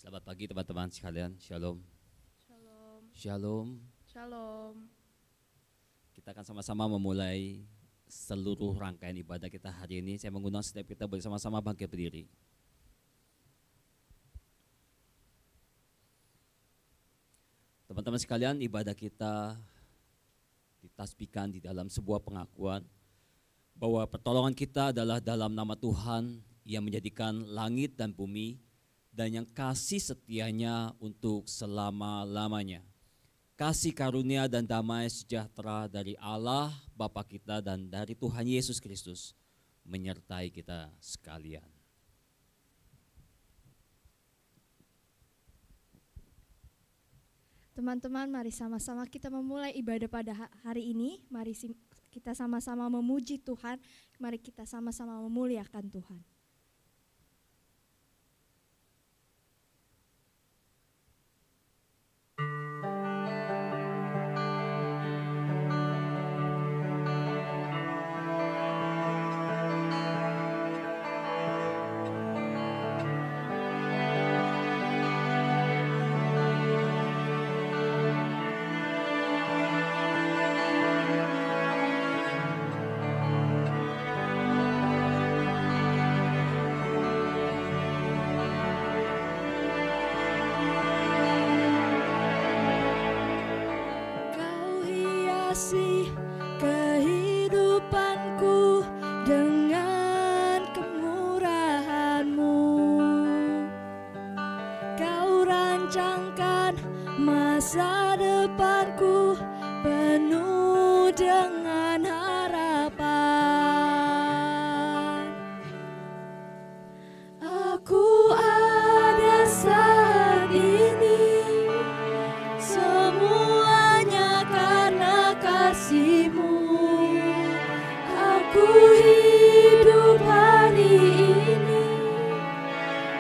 Selamat pagi teman-teman sekalian, Shalom. Shalom. Shalom. Shalom. Kita akan sama-sama memulai seluruh rangkaian ibadah kita hari ini. Saya mengundang setiap kita bersama-sama bangkit berdiri. Teman-teman sekalian, ibadah kita ditasbihkan di dalam sebuah pengakuan bahwa pertolongan kita adalah dalam nama Tuhan yang menjadikan langit dan bumi dan yang kasih setianya untuk selama-lamanya. Kasih karunia dan damai sejahtera dari Allah Bapa kita dan dari Tuhan Yesus Kristus menyertai kita sekalian. Teman-teman, mari sama-sama kita memulai ibadah pada hari ini. Mari kita sama-sama memuji Tuhan. Mari kita sama-sama memuliakan Tuhan. Kehidupanku dengan kemurahan-Mu, Kau rancangkan masa depanku penuh dengan harapan. Aku ada saat ini semuanya karena kasih-Mu. Aku hidup hari ini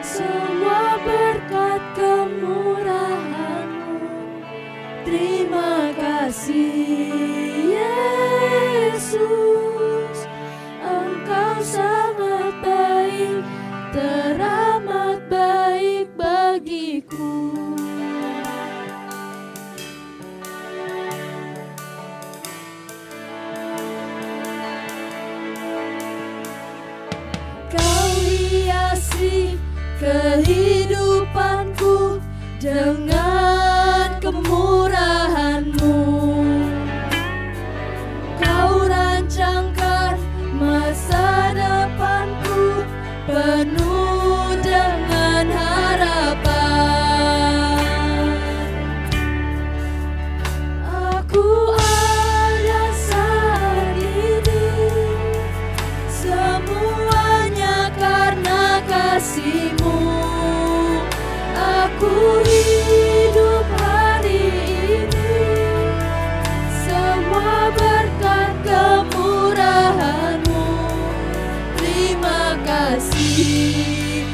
semua berkat kemurahan-Mu. Terima kasih Yesus, Engkau sangat baik, teramat baik bagiku. Kehidupanku dengan kemurahan-Mu, Kau rancangkan masa depanku penuh dengan harapan. Aku ada saat ini semuanya karena kasih-Mu. Aku hidup hari ini semua berkat kemurahan-Mu. Terima kasih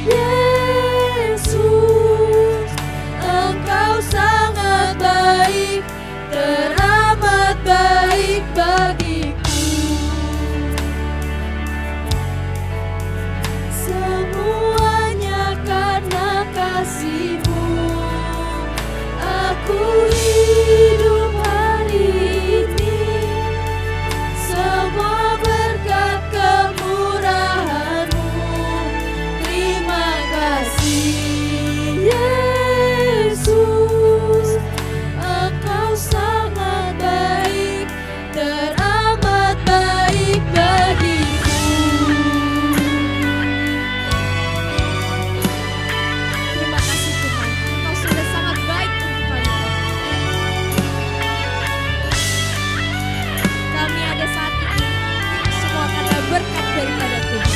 Yesus, Engkau sangat baik, teramat baik bagiku. Semuanya karena kasih-Mu. Aku hidup hari ini semua berkat kemurahan-Mu. Terima kasih Yesus, Engkau sangat baik, teramat baik bagiku. Terima kasih Tuhan, Engkau sudah sangat baik untuk kami. Kami ada saat ini, semua karena berkat daripada Tuhan.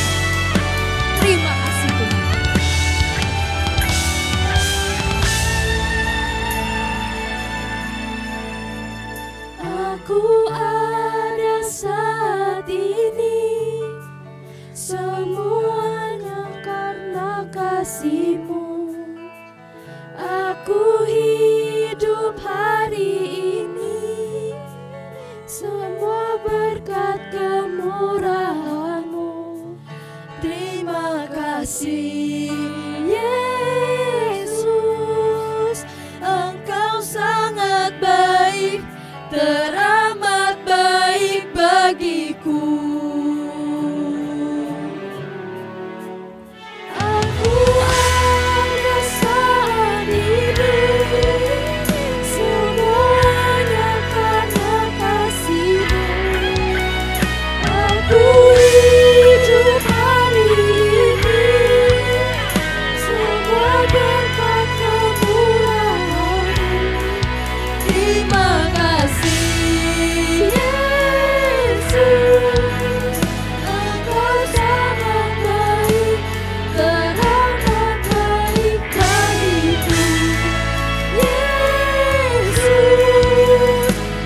Terima kasih Tuhan. Aku ada saat ini semuanya karena kasih-Mu. Aku hidup hari ini semua berkat kemurahan-Mu. Terima kasih Yesus, teramat baik bagiku. Aku ada saat ini, semuanya karena kasih-Mu. Aku hidup hari ini, semua berkat kemurahan-Mu. Terima kasih Yesus, Engkau sangat baik, teramat baik bagiku. Yesus,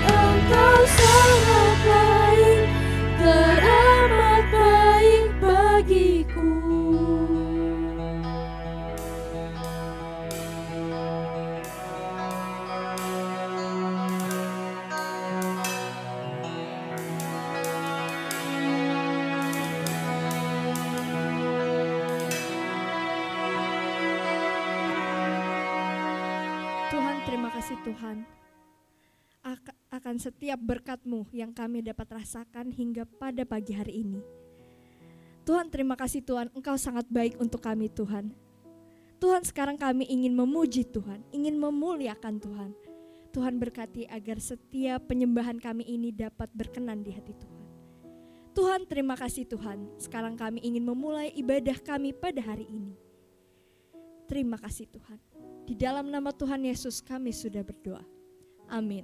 Engkau sangat baik, teramat baik bagiku. Tuhan, terima kasih Tuhan akan setiap berkat-Mu yang kami dapat rasakan hingga pada pagi hari ini. Tuhan, terima kasih Tuhan, Engkau sangat baik untuk kami Tuhan. Tuhan, sekarang kami ingin memuji Tuhan, ingin memuliakan Tuhan. Tuhan berkati agar setiap penyembahan kami ini dapat berkenan di hati Tuhan. Tuhan, terima kasih Tuhan, sekarang kami ingin memulai ibadah kami pada hari ini. Terima kasih Tuhan. Di dalam nama Tuhan Yesus kami sudah berdoa. Amin.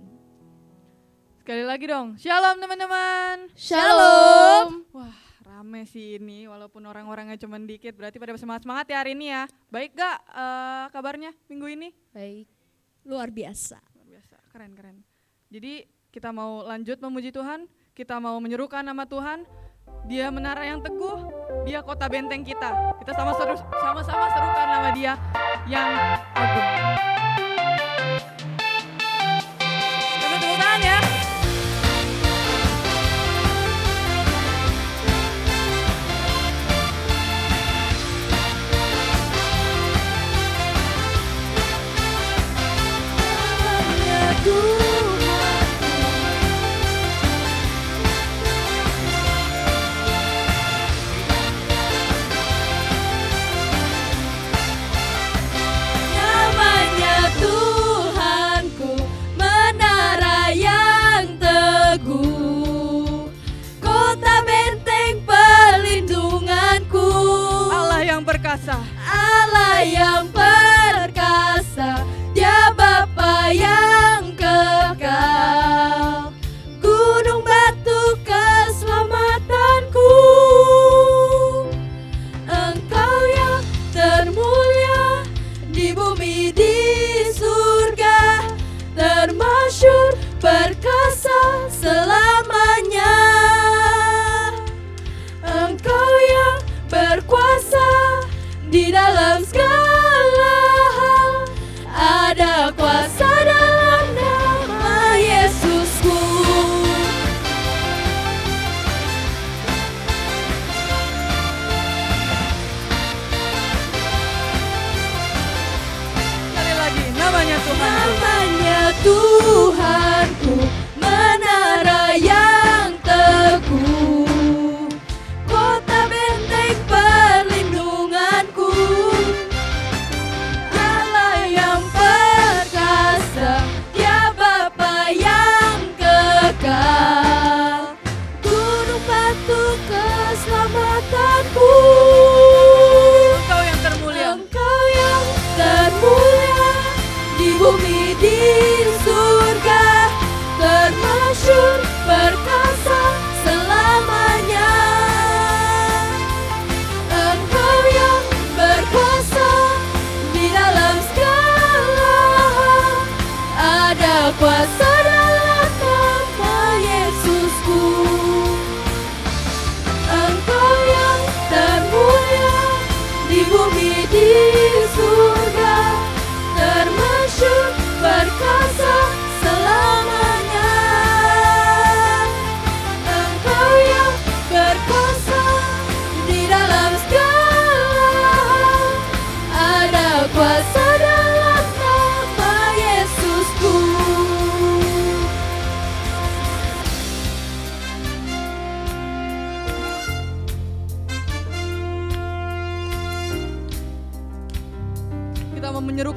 Sekali lagi dong, shalom teman-teman. Shalom. Wah, rame sih ini, walaupun orang-orangnya cuma dikit, berarti pada semangat-semangat ya hari ini ya. Baik gak kabarnya minggu ini? Baik, luar biasa. Luar biasa, keren-keren. Jadi kita mau lanjut memuji Tuhan, kita mau menyerukan nama Tuhan. Dia menara yang teguh, Dia kota benteng kita. Kita sama-sama serukan nama Dia yang agung. Tepuk tangan ya. Allah yang perkasa, Dia Bapa yang kekal, gunung batu keselamatanku. Engkau yang termulia di bumi di surga, termasyhur perkasa selamanya. Engkau yang berkuasa di dalam segala hal, ada kuasa dalam nama Yesusku. Sekali lagi, namanya Tuhan. Namanya Tuhanku, menara yang teguh, kota benteng perlindunganku. Allah yang perkasa, Dia Bapa yang kekal, gunung batu keselamatanku. Engkau yang termulia. Engkau yang termulia di bumi di surga, termasyhur perkasa selamanya. Engkau yang berkuasa di dalam segala hal, ada kuasa dalam nama Yesusku. Engkau yang termulia di bumi di surga, termasyhur perkasa selamanya. Engkau yang berkuasa di dalam segala hal, ada kuasa dalam nama Yesusku.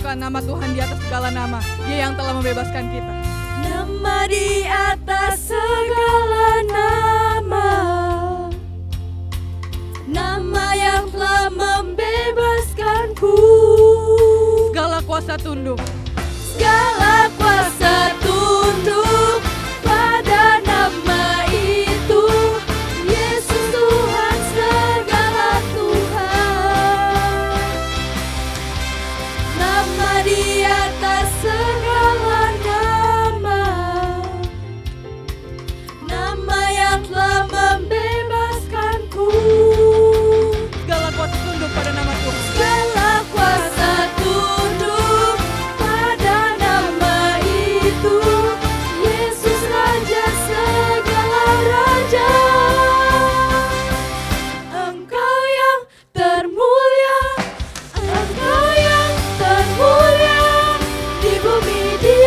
menyerukan nama Tuhan di atas segala nama. Dia yang telah membebaskan kita. Nama di atas segala nama, nama yang telah membebaskanku. Segala kuasa tunduk. Segala kuasa tunduk pada nama itu. Yesus Tuhan segala Tuhan. Nama di atas segala nama, nama yang telah membebaskanku. Segala kuasa tunduk pada nama Tuhan. Segala kuasa tunduk pada nama itu. Yesus Raja segala raja. Engkau yang termulia, Engkau yang termulia di bumi di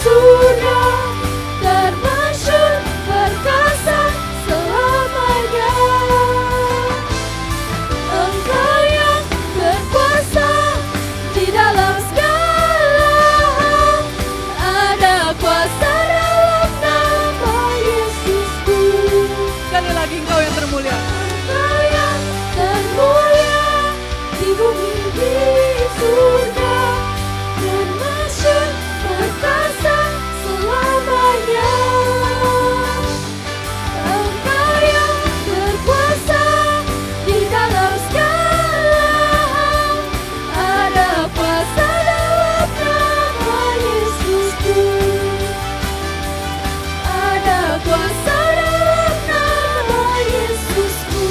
surga, termasyhur perkasa selamanya. Engkau yang berkuasa di dalam segala hal, ada kuasa dalam nama Yesusku. Sekali lagi Engkau yang termulia. Engkau yang termulia di bumi di surga, termasyhur perkasa selamanya. Engkau yang berkuasa di dalam segala hal, ada kuasa dalam nama Yesusku. Ada kuasa dalam nama Yesusku.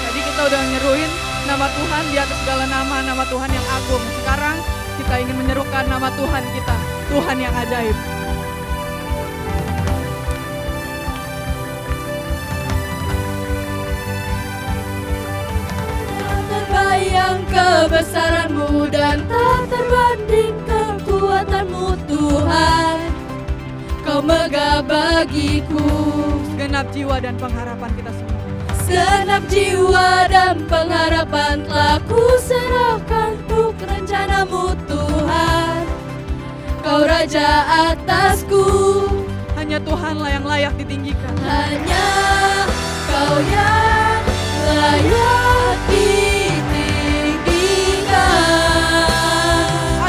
Tadi kita udah nyeruin nama Tuhan di atas segala nama, nama Tuhan yang agung. Sekarang kita ingin menyerukan nama Tuhan kita, Tuhan yang ajaib. Tak terbayang kebesaran-Mu dan tak terbanding kekuatan-Mu Tuhan. Kau megah bagiku. Segenap jiwa dan pengharapan kita semua. Segenap jiwa dan pengharapan telah kuserahkan untuk rencana-Mu Tuhan. Kau Raja atasku, Hanya Tuhanlah yang layak ditinggikan. hanya Kau yang layak ditinggikan.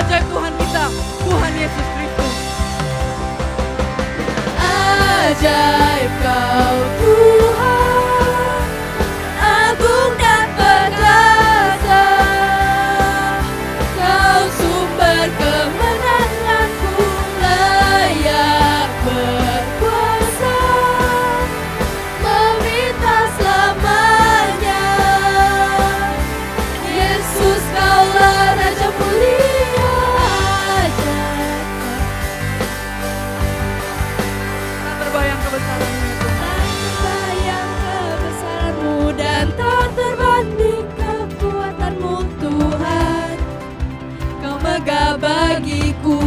Ajaib Tuhan kita, Tuhan Yesus Kristus. Ajaib Kau Tuhan, agung dan perkasa. Kau sumber kemenanganku, layak berkuasa, memerintah selamanya. Yesus Kaulah Raja mulia, ajaib. Tak terbayang kebesaran-Mu ya Tuhan. Tak terbayang kebesaran-Mu dan tak terbanding kekuatan-Mu Tuhan. Kau megah bagiku.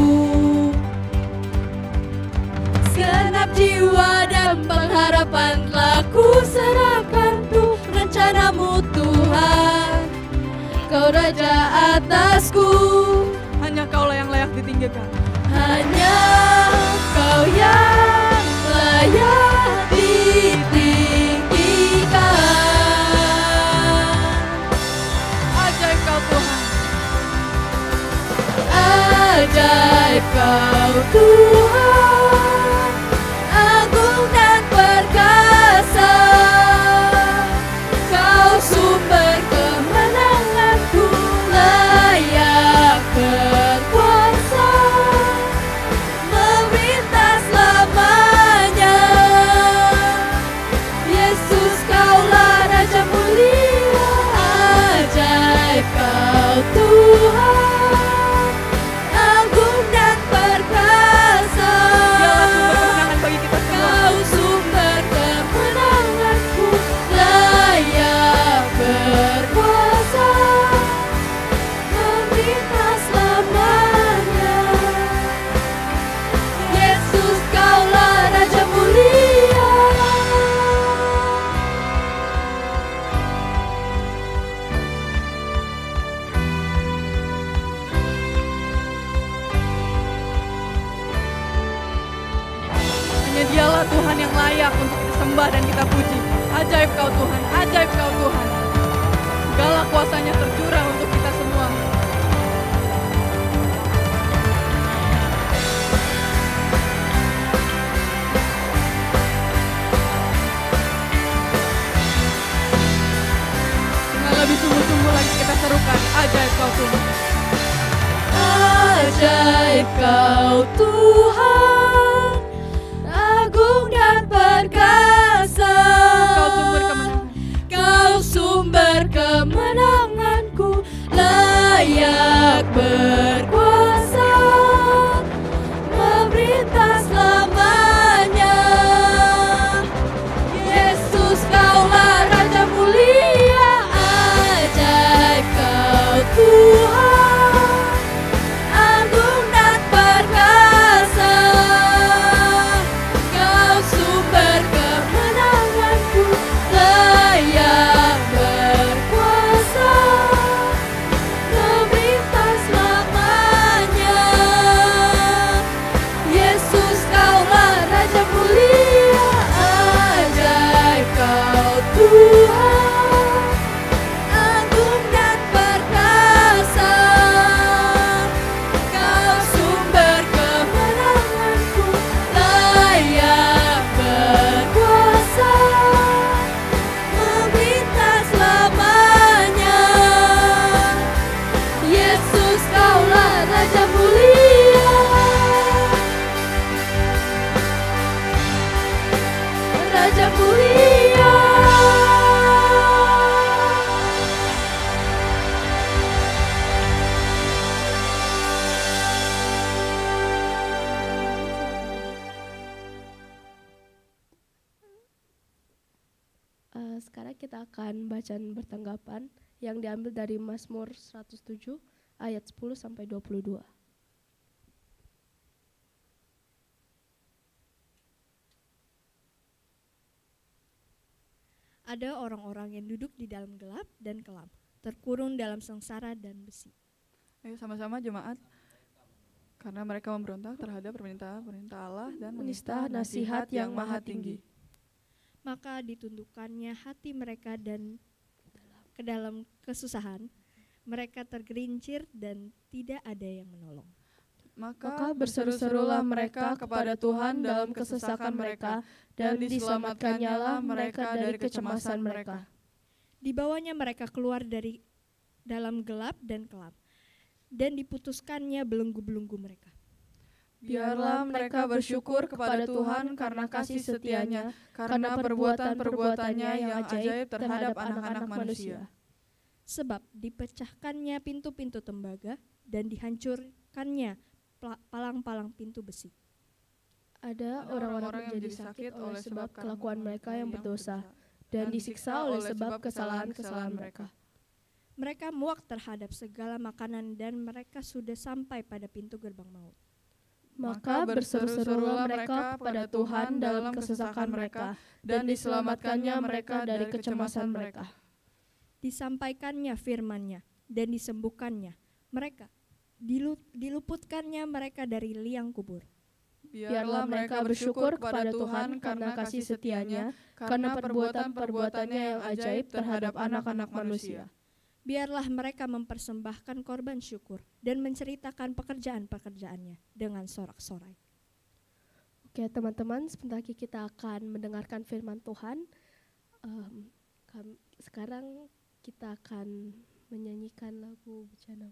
Segenap jiwa dan pengharapan telah kuserahkan untuk rencana-Mu Tuhan. Kau Raja atasku, Hanya Kaulah yang layak ditinggikan. hanya Kau yang layak ditinggikan. Ajaib Kau Tuhan. Ajaib Kau Tuhan, agung dan perkasa. Kau sumber kemenanganku, layak berkuasa, memerintah selamanya. Dialah Tuhan yang layak untuk kita sembah dan kita puji. Ajaib Kau Tuhan, ajaib Kau Tuhan. Segala kuasanya tercurah untuk kita semua. Dengan lebih sungguh-sungguh lagi kita serukan, ajaib Kau Tuhan. Ajaib Kau Tuhan, agung dan perkasa. Kau sumber kemenangan. Kau sumber kemenanganku, layak berkuasa, memerintah selamanya. Yesus Kaulah Raja mulia, ajaib Kau Tuhan, agung dan perkasa. Kau sumber kemenanganku, layak berkuasa, memerintah selamanya. Yesus Kaulah Raja mulia, ajaib Kau Tuhan, agung dan perkasa. Kau sumber kemenanganku, layak berkuasa, memerintah selamanya. Yesus Kaulah Raja mulia, Raja mulia. Sekarang kita akan bacaan bertanggapan yang diambil dari Mazmur 107 ayat 10 sampai 22. Ada orang-orang yang duduk di dalam gelap dan kelam, terkurung dalam sengsara dan besi. Ayo sama-sama jemaat. Karena mereka memberontak terhadap perintah Allah dan menista nasihat yang maha tinggi. Maka ditundukkannya hati mereka dan ke dalam kesusahan, mereka tergerincir dan tidak ada yang menolong. Maka berseru-serulah mereka kepada Tuhan dalam kesesakan mereka, dan diselamatkan-Nyalah mereka dari kecemasan mereka. Dibawanya mereka keluar dari dalam gelap dan kelam, dan diputuskannya belenggu-belenggu mereka. Biarlah mereka bersyukur kepada Tuhan karena kasih setianya, karena perbuatan-perbuatannya yang ajaib terhadap anak-anak manusia. Sebab dipecahkannya pintu-pintu tembaga dan dihancurkannya palang-palang pintu besi. Ada orang-orang yang menjadi sakit oleh sebab kelakuan mereka yang berdosa, dan disiksa oleh sebab kesalahan-kesalahan mereka. Mereka muak terhadap segala makanan dan mereka sudah sampai pada pintu gerbang maut. Maka berseru-serulah mereka kepada Tuhan dalam kesesakan mereka, dan diselamatkannya mereka dari kecemasan mereka. Disampaikannya firman-Nya dan disembuhkannya mereka. Diluputkannya mereka dari liang kubur. Biarlah mereka bersyukur kepada Tuhan karena kasih setianya, karena perbuatan-perbuatannya yang ajaib terhadap anak-anak manusia. Biarlah mereka mempersembahkan korban syukur dan menceritakan pekerjaan-pekerjaannya dengan sorak-sorai. Oke teman-teman, sebentar lagi kita akan mendengarkan firman Tuhan. Sekarang kita akan menyanyikan lagu Bejana.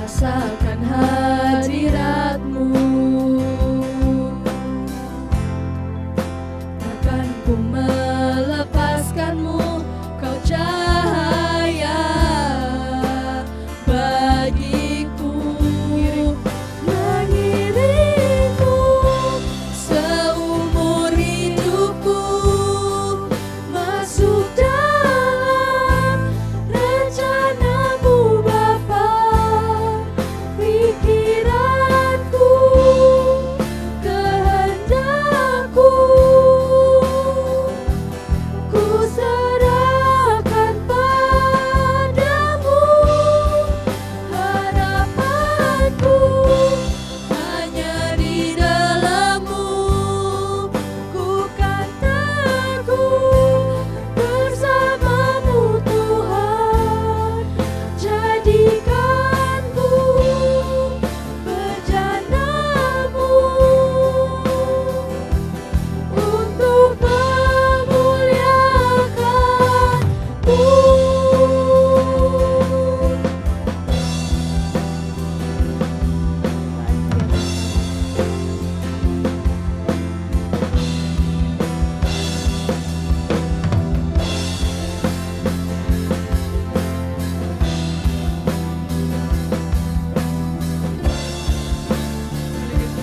rasakan hadirat-Mu. Takkan ku melepaskan-Mu, Kau cahaya bagiku. Mengiringku seumur hidupku, masuk dalam rencana-Mu Bapa. Pikiranku, kehendakku, ku serahkan padamu. Harapanku hanya di dalam-Mu, ku kan teguh bersama-Mu Tuhan. Jadikanku bejana-Mu untuk memuliakan-Mu.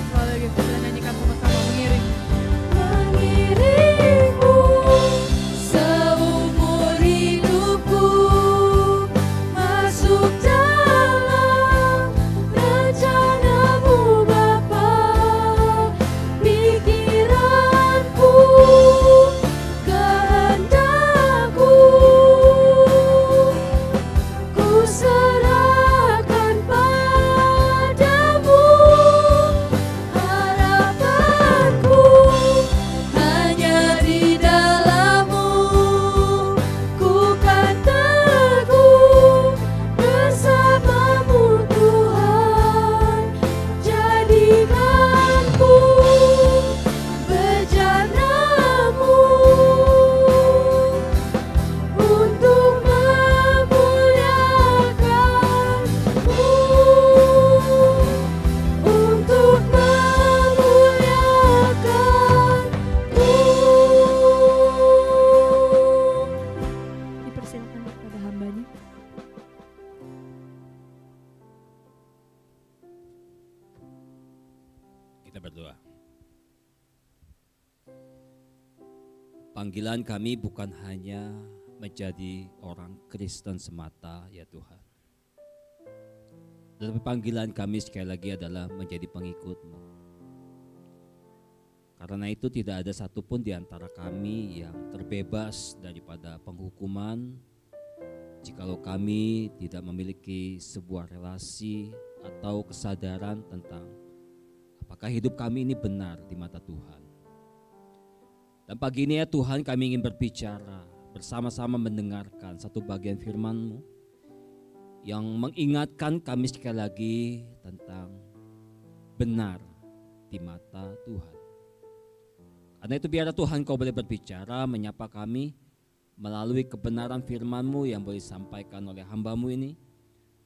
Sekali lagi kita nyanyikan sama-sama, mengiring. Mengiringmu seumur hidupku, masuk dalam rencana-Mu Bapa. Pikiranku, kehendakku, ku serahkan padamu. Harapanku hanya di dalam-Mu, ku kan teguh bersama-Mu Tuhan. Jadikanku bejana-Mu untuk memuliakan-Mu, untuk memuliakan-Mu. Dipersilakan kepada hambanya. Kita berdoa. Panggilan kami bukan hanya menjadi orang Kristen semata ya Tuhan. Tetapi panggilan kami sekali lagi adalah menjadi pengikut-Mu. Karena itu tidak ada satupun di antara kami yang terbebas daripada penghukuman jikalau kami tidak memiliki sebuah relasi atau kesadaran tentang apakah hidup kami ini benar di mata Tuhan. Dan pagi ini ya Tuhan, kami ingin berbicara bersama-sama mendengarkan satu bagian firman-Mu yang mengingatkan kami sekali lagi tentang benar di mata Tuhan. Karena itu biarlah Tuhan Kau boleh berbicara, menyapa kami melalui kebenaran firman-Mu yang boleh disampaikan oleh hamba-Mu ini.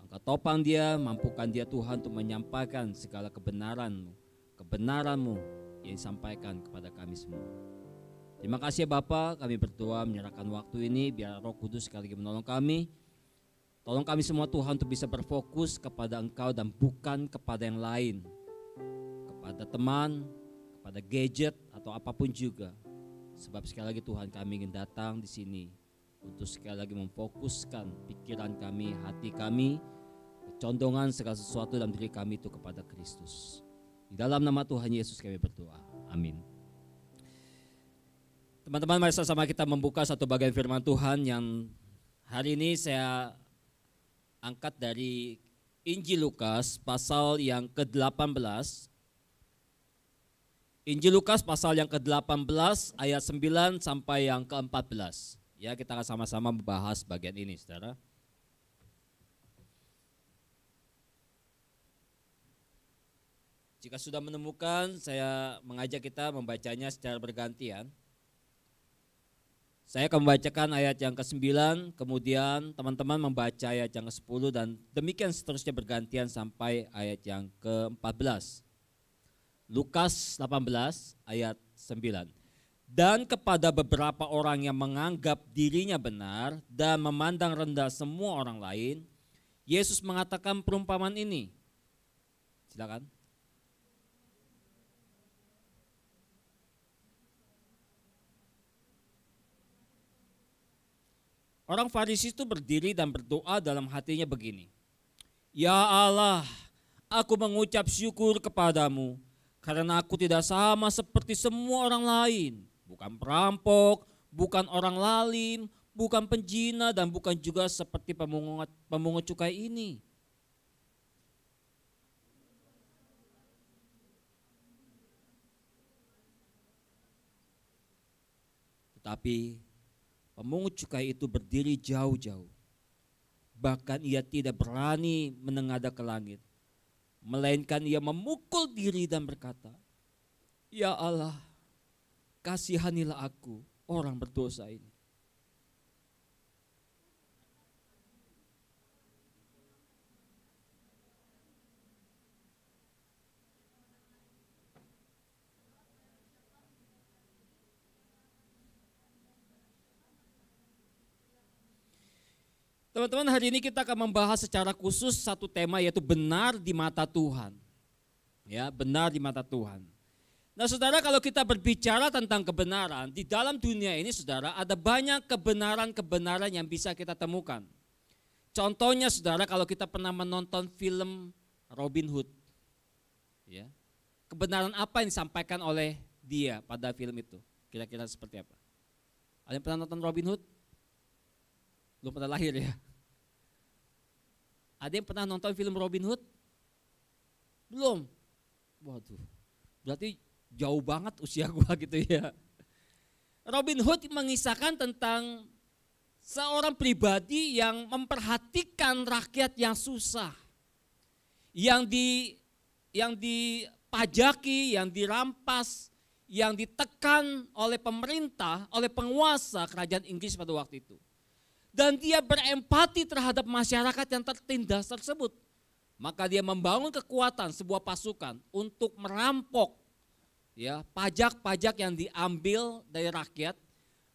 Engkau topang dia, mampukan dia Tuhan untuk menyampaikan segala kebenaran-Mu, kebenaran-Mu yang disampaikan kepada kami semua. Terima kasih ya Bapa, kami berdoa menyerahkan waktu ini biar Roh Kudus sekali lagi menolong kami. Tolong kami semua Tuhan untuk bisa berfokus kepada Engkau dan bukan kepada yang lain. Kepada teman, kepada gadget atau apapun juga. Sebab sekali lagi Tuhan, kami ingin datang di sini untuk sekali lagi memfokuskan pikiran kami, hati kami, kecondongan segala sesuatu dalam diri kami itu kepada Kristus. Di dalam nama Tuhan Yesus kami berdoa. Amin. Teman-teman, mari sama kita membuka satu bagian firman Tuhan yang hari ini saya angkat dari Injil Lukas pasal yang ke-18. Injil Lukas pasal yang ke-18 ayat 9 sampai yang ke-14. Ya, kita akan sama-sama membahas bagian ini, Saudara. Jika sudah menemukan, saya mengajak kita membacanya secara bergantian. Saya akan membacakan ayat yang ke-9, kemudian teman-teman membaca ayat yang ke-10 dan demikian seterusnya bergantian sampai ayat yang ke-14. Lukas 18 ayat 9. Dan kepada beberapa orang yang menganggap dirinya benar dan memandang rendah semua orang lain, Yesus mengatakan perumpamaan ini. Silakan. Orang Farisi itu berdiri dan berdoa dalam hatinya begini. Ya Allah, aku mengucap syukur kepadamu karena aku tidak sama seperti semua orang lain. Bukan perampok, bukan orang lalim, bukan penjina dan bukan juga seperti pemungut cukai ini. Tetapi pemungut cukai itu berdiri jauh-jauh. Bahkan ia tidak berani menengadah ke langit. Melainkan ia memukul diri dan berkata, Ya Allah, kasihanilah aku, orang berdosa ini. Teman-teman, hari ini kita akan membahas secara khusus satu tema, yaitu benar di mata Tuhan. Ya, benar di mata Tuhan. Nah, saudara, kalau kita berbicara tentang kebenaran, di dalam dunia ini, saudara, ada banyak kebenaran-kebenaran yang bisa kita temukan. Contohnya, saudara, kalau kita pernah menonton film Robin Hood, ya, kebenaran apa yang disampaikan oleh dia pada film itu? Kira-kira seperti apa? Ada yang pernah nonton Robin Hood? Belum pernah lahir ya? Ada yang pernah nonton film Robin Hood? Belum? Waduh, berarti jauh banget usia gua gitu ya. Robin Hood mengisahkan tentang seorang pribadi yang memperhatikan rakyat yang susah, yang dipajaki, yang dirampas, yang ditekan oleh pemerintah, oleh penguasa kerajaan Inggris pada waktu itu. Dan dia berempati terhadap masyarakat yang tertindas tersebut. Maka dia membangun kekuatan sebuah pasukan untuk merampok ya pajak-pajak yang diambil dari rakyat.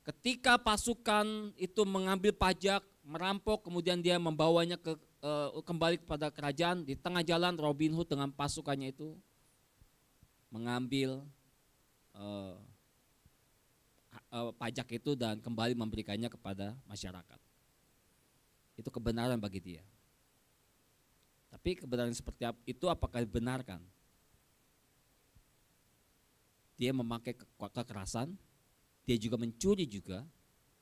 Ketika pasukan itu mengambil pajak, merampok, kemudian dia membawanya kembali kepada kerajaan. Di tengah jalan Robin Hood dengan pasukannya itu mengambil pajak itu dan kembali memberikannya kepada masyarakat. Itu kebenaran bagi dia. Tapi kebenaran seperti itu apakah dibenarkan? Dia memakai kekerasan, dia juga mencuri juga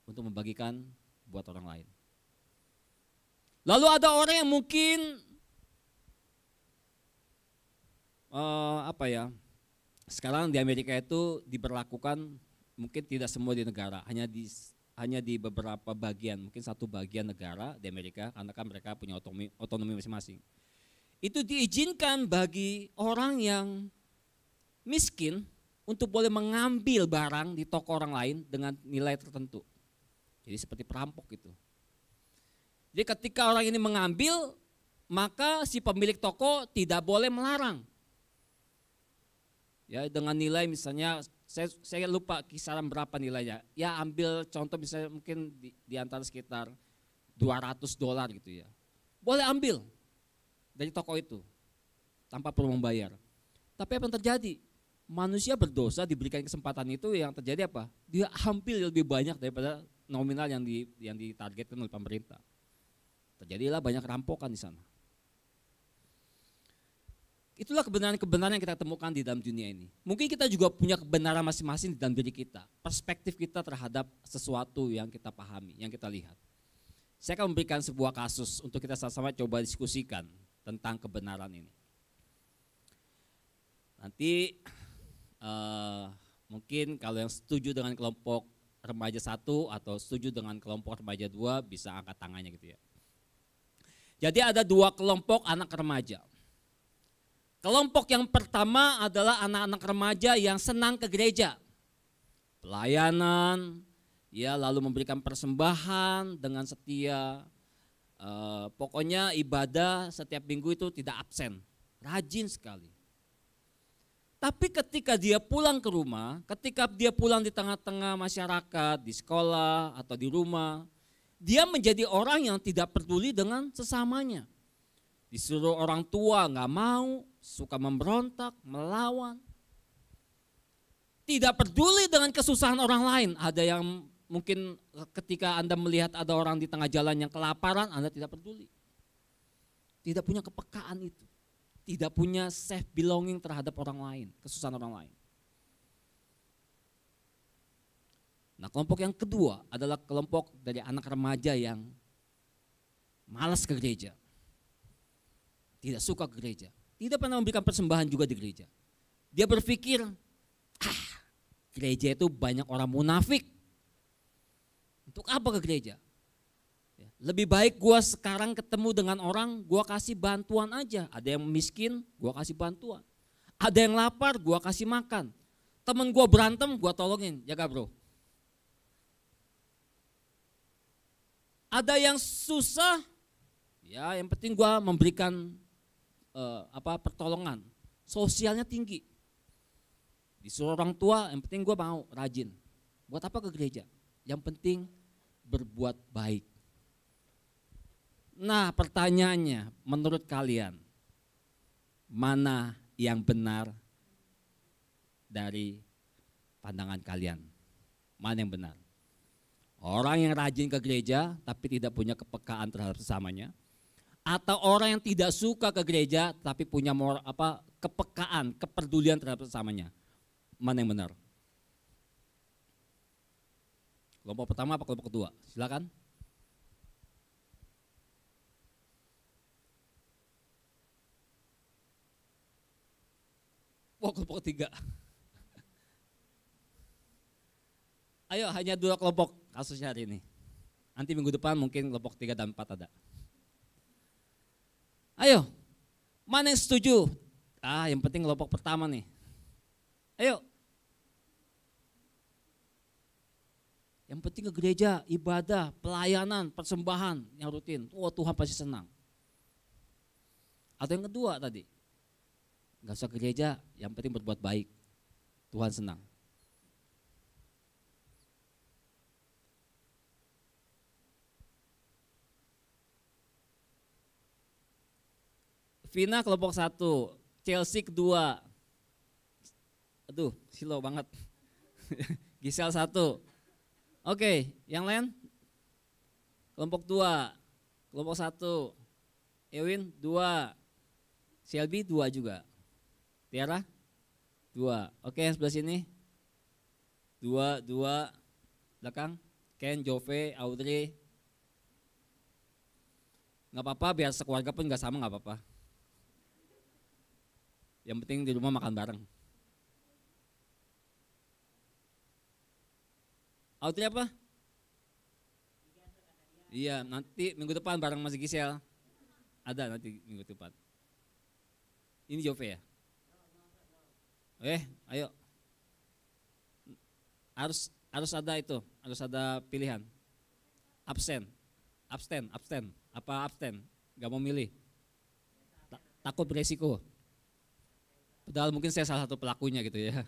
untuk membagikan buat orang lain. Lalu ada orang yang mungkin sekarang di Amerika itu diberlakukan, mungkin tidak semua di negara, hanya di beberapa bagian, mungkin satu bagian negara di Amerika, karena kan mereka punya otonomi masing-masing. Itu diizinkan bagi orang yang miskin untuk boleh mengambil barang di toko orang lain dengan nilai tertentu. Jadi seperti perampok gitu. Jadi ketika orang ini mengambil, maka si pemilik toko tidak boleh melarang. Ya, dengan nilai misalnya saya lupa kisaran berapa nilainya. Ya ambil contoh misalnya mungkin di antara sekitar $200 gitu ya. Boleh ambil dari toko itu tanpa perlu membayar. Tapi apa yang terjadi? Manusia berdosa diberikan kesempatan itu, yang terjadi apa? Dia ambil lebih banyak daripada nominal yang ditargetkan oleh pemerintah. Terjadilah banyak rampokan di sana. Itulah kebenaran-kebenaran yang kita temukan di dalam dunia ini. Mungkin kita juga punya kebenaran masing-masing di dalam diri kita. Perspektif kita terhadap sesuatu yang kita pahami, yang kita lihat. Saya akan memberikan sebuah kasus untuk kita sama-sama coba diskusikan tentang kebenaran ini. Nanti mungkin kalau yang setuju dengan kelompok remaja 1 atau setuju dengan kelompok remaja 2 bisa angkat tangannya gitu ya. Jadi ada 2 kelompok anak remaja. Kelompok yang pertama adalah anak-anak remaja yang senang ke gereja. Pelayanan, ya lalu memberikan persembahan dengan setia. Pokoknya ibadah setiap minggu itu tidak absen, rajin sekali. Tapi ketika dia pulang ke rumah, ketika dia pulang di tengah-tengah masyarakat, di sekolah atau di rumah, dia menjadi orang yang tidak peduli dengan sesamanya. Disuruh orang tua nggak mau, suka memberontak, melawan. Tidak peduli dengan kesusahan orang lain. Ada yang mungkin ketika Anda melihat ada orang di tengah jalan yang kelaparan, Anda tidak peduli. Tidak punya kepekaan itu. Tidak punya self belonging terhadap orang lain, kesusahan orang lain. Nah, kelompok yang kedua adalah kelompok dari anak remaja yang malas ke gereja. Tidak suka ke gereja. Tidak pernah memberikan persembahan juga di gereja. Dia berpikir, gereja itu banyak orang munafik. Untuk apa ke gereja? Lebih baik gue sekarang ketemu dengan orang, gue kasih bantuan aja. Ada yang miskin, gue kasih bantuan. Ada yang lapar, gue kasih makan. Temen gue berantem, gue tolongin, jaga bro. Ada yang susah, ya yang penting gue memberikan pertolongan. Sosialnya tinggi. Disuruh orang tua, yang penting gue mau rajin. Buat apa ke gereja? Yang penting berbuat baik. Nah, pertanyaannya, menurut kalian, mana yang benar dari pandangan kalian? Mana yang benar? Orang yang rajin ke gereja tapi tidak punya kepekaan terhadap sesamanya, atau orang yang tidak suka ke gereja tapi punya kepekaan, kepedulian terhadap sesamanya? Mana yang benar? Kelompok pertama apa kelompok kedua? Silakan. Kelompok ketiga. Ayo, hanya 2 kelompok kasusnya hari ini. Nanti minggu depan mungkin kelompok 3 dan 4 ada. Ayo, mana yang setuju? Yang penting kelompok pertama nih. Ayo. Yang penting ke gereja, ibadah, pelayanan, persembahan yang rutin. Tuhan pasti senang. Atau yang kedua tadi, gak usah ke gereja, yang penting berbuat baik. Tuhan senang. Vina kelompok 1, Chelsea kedua. Aduh, silo banget. Gisel 1. Oke, yang lain? Kelompok 2, kelompok 1, Ewin 2, Shelby 2 juga, Tiara 2. Oke, yang sebelah sini 2, belakang, Ken, Jove, Audrey. Gak apa-apa, biar sekeluarga pun gak sama gak apa-apa. Yang penting di rumah makan bareng. Audrey apa? Iya, nanti minggu depan bareng Mas Gisel. Ada nanti minggu depan. Ini Jove ya? Ayo. Harus ada itu, harus ada pilihan. Abstain. Apa abstain? Gak mau milih. Takut beresiko. Padahal mungkin saya salah satu pelakunya gitu ya.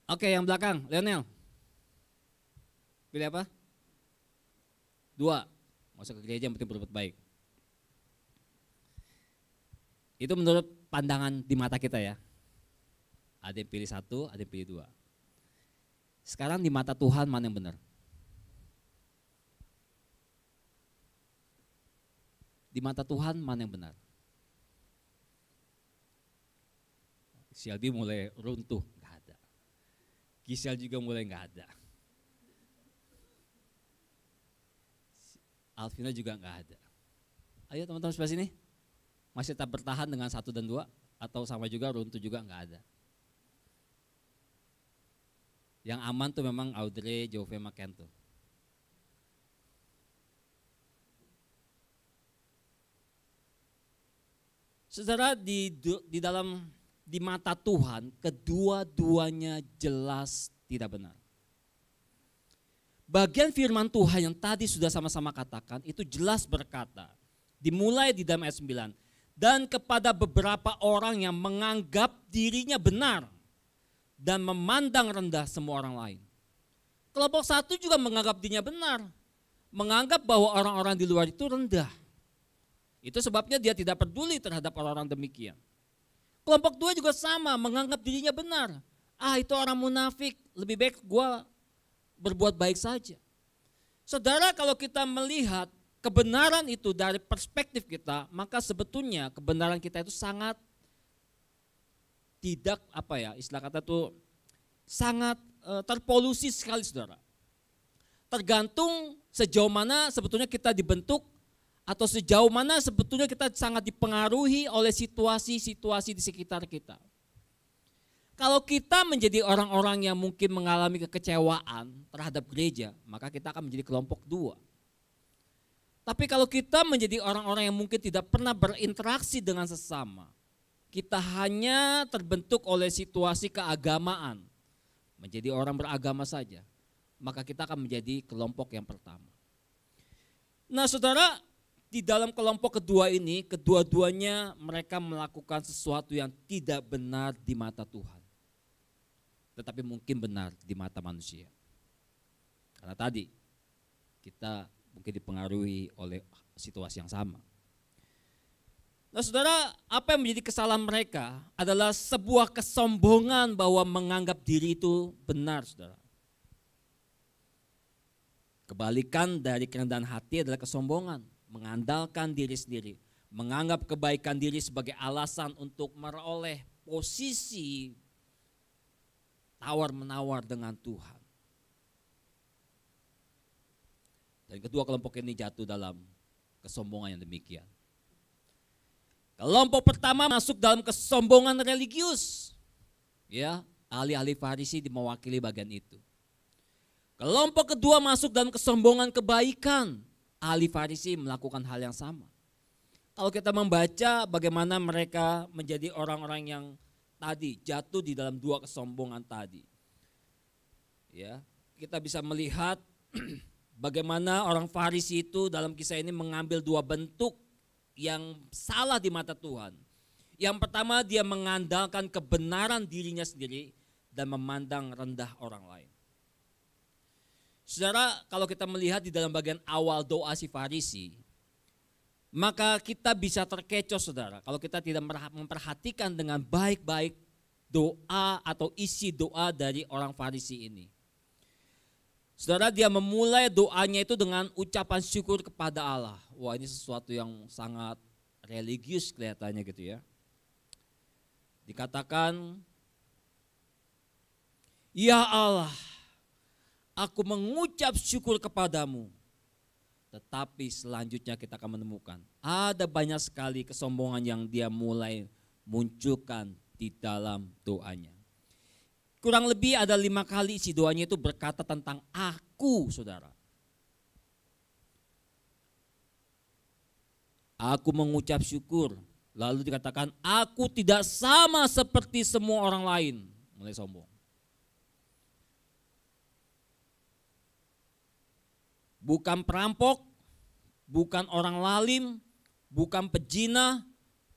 Oke, yang belakang, Lionel. Pilih apa? 2. Nggak usah ke gereja, yang penting berbuat baik. Itu menurut pandangan di mata kita ya. Ada yang pilih 1, ada yang pilih 2. Sekarang di mata Tuhan mana yang benar? Di mata Tuhan mana yang benar? Shelby mulai runtuh. Gisel juga mulai nggak ada. Alvina juga nggak ada. Ayo teman-teman sebelah sini. Masih tetap bertahan dengan 1 dan 2 atau sama juga runtuh juga nggak ada. Yang aman tuh memang Audrey, Jove, Maken tuh. Saudara, di mata Tuhan kedua-duanya jelas tidak benar. bagian firman Tuhan yang tadi sudah sama-sama katakan itu jelas berkata, dimulai di dalam ayat 9, dan kepada beberapa orang yang menganggap dirinya benar dan memandang rendah semua orang lain. Kelompok satu juga menganggap dirinya benar, menganggap bahwa orang-orang di luar itu rendah. Itu sebabnya dia tidak peduli terhadap orang-orang demikian. Kelompok dua juga sama, menganggap dirinya benar. Itu orang munafik, lebih baik gue berbuat baik saja. Saudara, kalau kita melihat kebenaran itu dari perspektif kita, maka sebetulnya kebenaran kita itu sangat tidak istilah kata itu sangat terpolusi sekali, saudara. Tergantung sejauh mana sebetulnya kita dibentuk atau sejauh mana sebetulnya kita sangat dipengaruhi oleh situasi-situasi di sekitar kita. Kalau kita menjadi orang-orang yang mungkin mengalami kekecewaan terhadap gereja, maka kita akan menjadi kelompok dua. Tapi kalau kita menjadi orang-orang yang mungkin tidak pernah berinteraksi dengan sesama, kita hanya terbentuk oleh situasi keagamaan, menjadi orang beragama saja, maka kita akan menjadi kelompok yang pertama. Nah, saudara, di dalam kelompok kedua ini, kedua-duanya mereka melakukan sesuatu yang tidak benar di mata Tuhan, tetapi mungkin benar di mata manusia. Karena tadi kita mungkin dipengaruhi oleh situasi yang sama. Nah, saudara, apa yang menjadi kesalahan mereka adalah sebuah kesombongan bahwa menganggap diri itu benar, saudara. Kebalikan dari kerendahan hati adalah kesombongan, mengandalkan diri sendiri, menganggap kebaikan diri sebagai alasan untuk meroleh posisi tawar-menawar dengan Tuhan. Dan kedua kelompok ini jatuh dalam kesombongan yang demikian. Kelompok pertama masuk dalam kesombongan religius. Ya, ahli-ahli Farisi mewakili bagian itu. Kelompok kedua masuk dalam kesombongan kebaikan. Ahli Farisi melakukan hal yang sama. Kalau kita membaca bagaimana mereka menjadi orang-orang yang tadi jatuh di dalam dua kesombongan tadi. Ya, kita bisa melihat bagaimana orang Farisi itu dalam kisah ini mengambil dua bentuk yang salah di mata Tuhan. Yang pertama, dia mengandalkan kebenaran dirinya sendiri dan memandang rendah orang lain. Saudara, kalau kita melihat di dalam bagian awal doa si Farisi, maka kita bisa terkecoh, saudara, kalau kita tidak memperhatikan dengan baik-baik doa atau isi doa dari orang Farisi ini. Saudara, dia memulai doanya itu dengan ucapan syukur kepada Allah. Wah, ini sesuatu yang sangat religius kelihatannya gitu ya. Dikatakan, ya Allah, aku mengucap syukur kepadamu. Tetapi selanjutnya kita akan menemukan ada banyak sekali kesombongan yang dia mulai munculkan di dalam doanya. Kurang lebih ada 5 kali isi doanya itu berkata tentang aku, saudara. Aku mengucap syukur. Lalu dikatakan aku tidak sama seperti semua orang lain. Mulai sombong. Bukan perampok, bukan orang lalim, bukan pejina,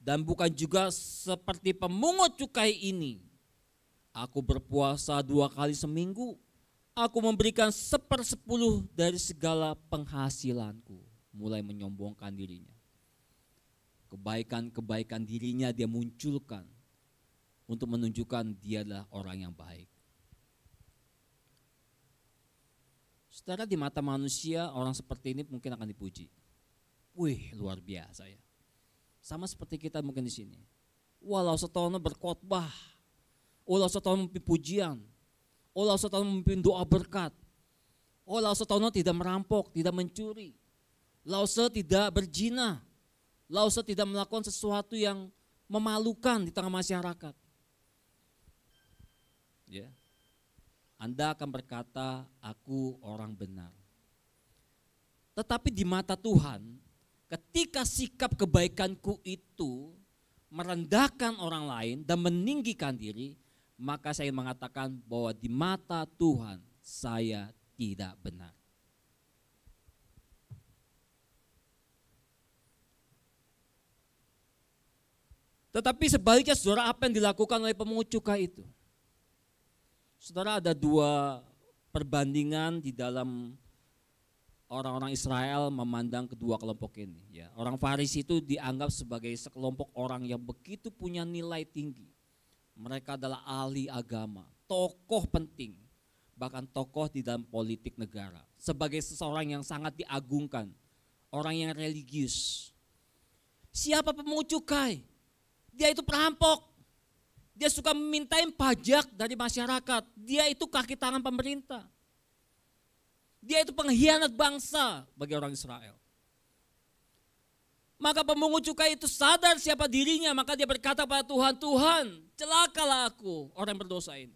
dan bukan juga seperti pemungut cukai ini. Aku berpuasa 2 kali seminggu, aku memberikan 1/10 dari segala penghasilanku. Mulai menyombongkan dirinya. Kebaikan-kebaikan dirinya dia munculkan untuk menunjukkan dia adalah orang yang baik. Saudara, di mata manusia orang seperti ini mungkin akan dipuji. Wih, luar biasa ya. Sama seperti kita mungkin di sini. Walau setono berkhotbah, walau setono memimpin pujian, walau setono memimpin doa berkat, walau setono tidak merampok, tidak mencuri, walau tidak berzina, walau tidak melakukan sesuatu yang memalukan di tengah masyarakat. Ya. Anda akan berkata, aku orang benar. Tetapi di mata Tuhan, ketika sikap kebaikanku itu merendahkan orang lain dan meninggikan diri, maka saya mengatakan bahwa di mata Tuhan saya tidak benar. Tetapi sebaliknya saudara, apa yang dilakukan oleh pemungut cukai itu? Saudara, ada dua perbandingan di dalam orang-orang Israel memandang kedua kelompok ini. Ya, orang Farisi itu dianggap sebagai sekelompok orang yang begitu punya nilai tinggi. Mereka adalah ahli agama, tokoh penting, bahkan tokoh di dalam politik negara. Sebagai seseorang yang sangat diagungkan, orang yang religius. Siapa pemungut cukai? Dia itu perampok. Dia suka memintain pajak dari masyarakat. Dia itu kaki tangan pemerintah. Dia itu pengkhianat bangsa bagi orang Israel. Maka pemungut cukai itu sadar siapa dirinya, maka dia berkata pada Tuhan, Tuhan, celakalah aku, orang berdosa ini.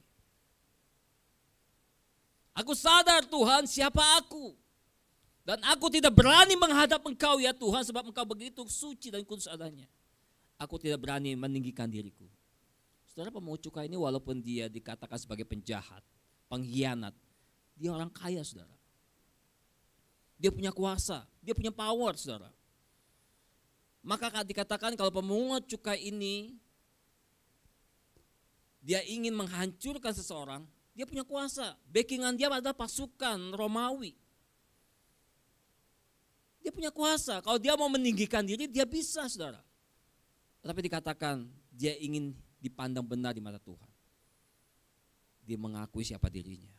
Aku sadar Tuhan siapa aku. Dan aku tidak berani menghadap Engkau ya Tuhan, sebab Engkau begitu suci dan kudus adanya. Aku tidak berani meninggikan diriku. Saudara, pemungut cukai ini walaupun dia dikatakan sebagai penjahat, pengkhianat, dia orang kaya saudara. Dia punya kuasa, dia punya power saudara. Maka dikatakan kalau pemungut cukai ini, dia ingin menghancurkan seseorang, dia punya kuasa. Backingan dia adalah pasukan Romawi. Dia punya kuasa, kalau dia mau meninggikan diri dia bisa saudara. Tetapi dikatakan dia ingin dipandang benar di mata Tuhan. Dia mengakui siapa dirinya.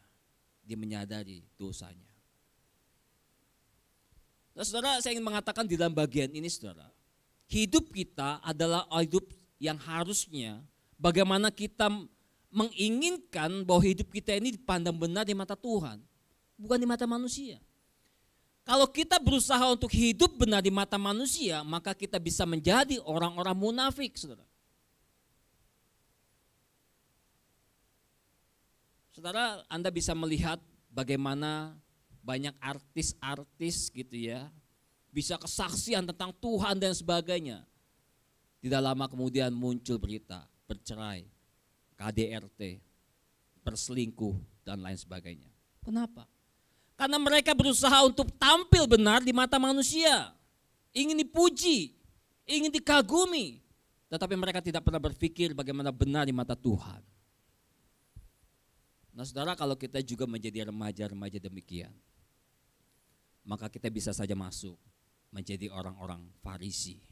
Dia menyadari dosanya. Nah, saudara, saya ingin mengatakan di dalam bagian ini saudara, hidup kita adalah hidup yang harusnya bagaimana kita menginginkan bahwa hidup kita ini dipandang benar di mata Tuhan, bukan di mata manusia. Kalau kita berusaha untuk hidup benar di mata manusia, maka kita bisa menjadi orang-orang munafik, saudara. Saudara, Anda bisa melihat bagaimana banyak artis-artis gitu ya, bisa kesaksian tentang Tuhan dan sebagainya. Tidak lama kemudian muncul berita bercerai, KDRT, berselingkuh dan lain sebagainya. Kenapa? Karena mereka berusaha untuk tampil benar di mata manusia. Ingin dipuji, ingin dikagumi. Tetapi mereka tidak pernah berpikir bagaimana benar di mata Tuhan. Nah saudara, kalau kita juga menjadi remaja-remaja demikian, maka kita bisa saja masuk menjadi orang-orang Farisi.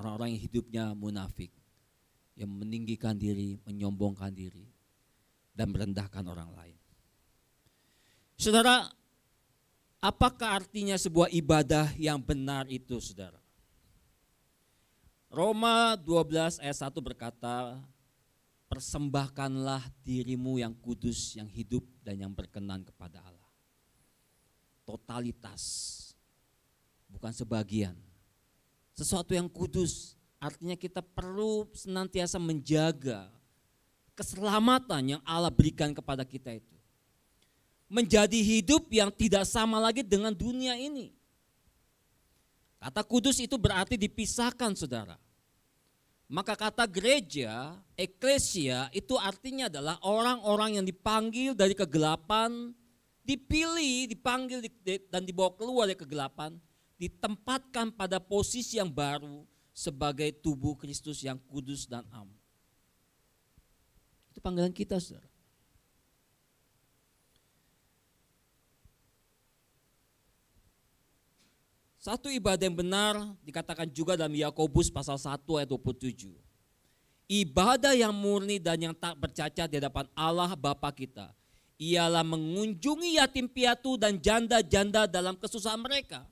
Orang-orang yang hidupnya munafik, yang meninggikan diri, menyombongkan diri, dan merendahkan orang lain. Saudara, apakah artinya sebuah ibadah yang benar itu saudara? Roma 12 ayat 1 berkata, persembahkanlah dirimu yang kudus, yang hidup dan yang berkenan kepada Allah. Totalitas, bukan sebagian. Sesuatu yang kudus, artinya kita perlu senantiasa menjaga keselamatan yang Allah berikan kepada kita itu. Menjadi hidup yang tidak sama lagi dengan dunia ini. Kata kudus itu berarti dipisahkan saudara. Maka kata gereja, eklesia itu artinya adalah orang-orang yang dipanggil dari kegelapan, dipilih, dipanggil dan dibawa keluar dari kegelapan, ditempatkan pada posisi yang baru sebagai tubuh Kristus yang kudus dan am. Itu panggilan kita saudara. Satu ibadah yang benar dikatakan juga dalam Yakobus pasal 1 ayat 27. Ibadah yang murni dan yang tak bercacat di hadapan Allah Bapa kita ialah mengunjungi yatim piatu dan janda-janda dalam kesusahan mereka.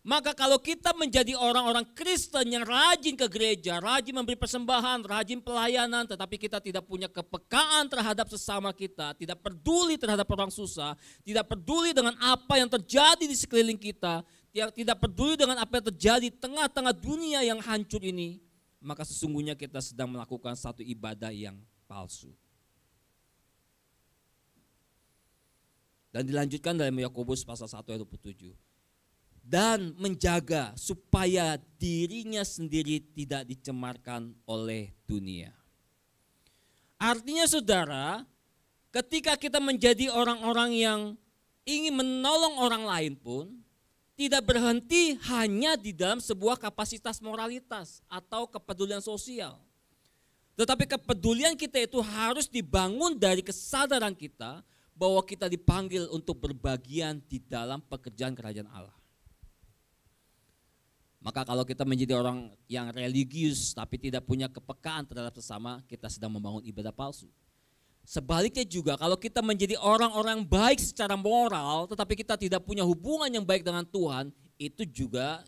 Maka kalau kita menjadi orang-orang Kristen yang rajin ke gereja, rajin memberi persembahan, rajin pelayanan, tetapi kita tidak punya kepekaan terhadap sesama kita, tidak peduli terhadap orang susah, tidak peduli dengan apa yang terjadi di sekeliling kita, tidak peduli dengan apa yang terjadi di tengah-tengah dunia yang hancur ini, maka sesungguhnya kita sedang melakukan satu ibadah yang palsu. Dan dilanjutkan dalam Yakobus pasal 1 ayat 27. Dan menjaga supaya dirinya sendiri tidak dicemarkan oleh dunia. Artinya saudara, ketika kita menjadi orang-orang yang ingin menolong orang lain pun, tidak berhenti hanya di dalam sebuah kapasitas moralitas atau kepedulian sosial. Tetapi kepedulian kita itu harus dibangun dari kesadaran kita bahwa kita dipanggil untuk berbagian di dalam pekerjaan kerajaan Allah. Maka kalau kita menjadi orang yang religius tapi tidak punya kepekaan terhadap sesama, kita sedang membangun ibadah palsu. Sebaliknya juga kalau kita menjadi orang-orang baik secara moral tetapi kita tidak punya hubungan yang baik dengan Tuhan, itu juga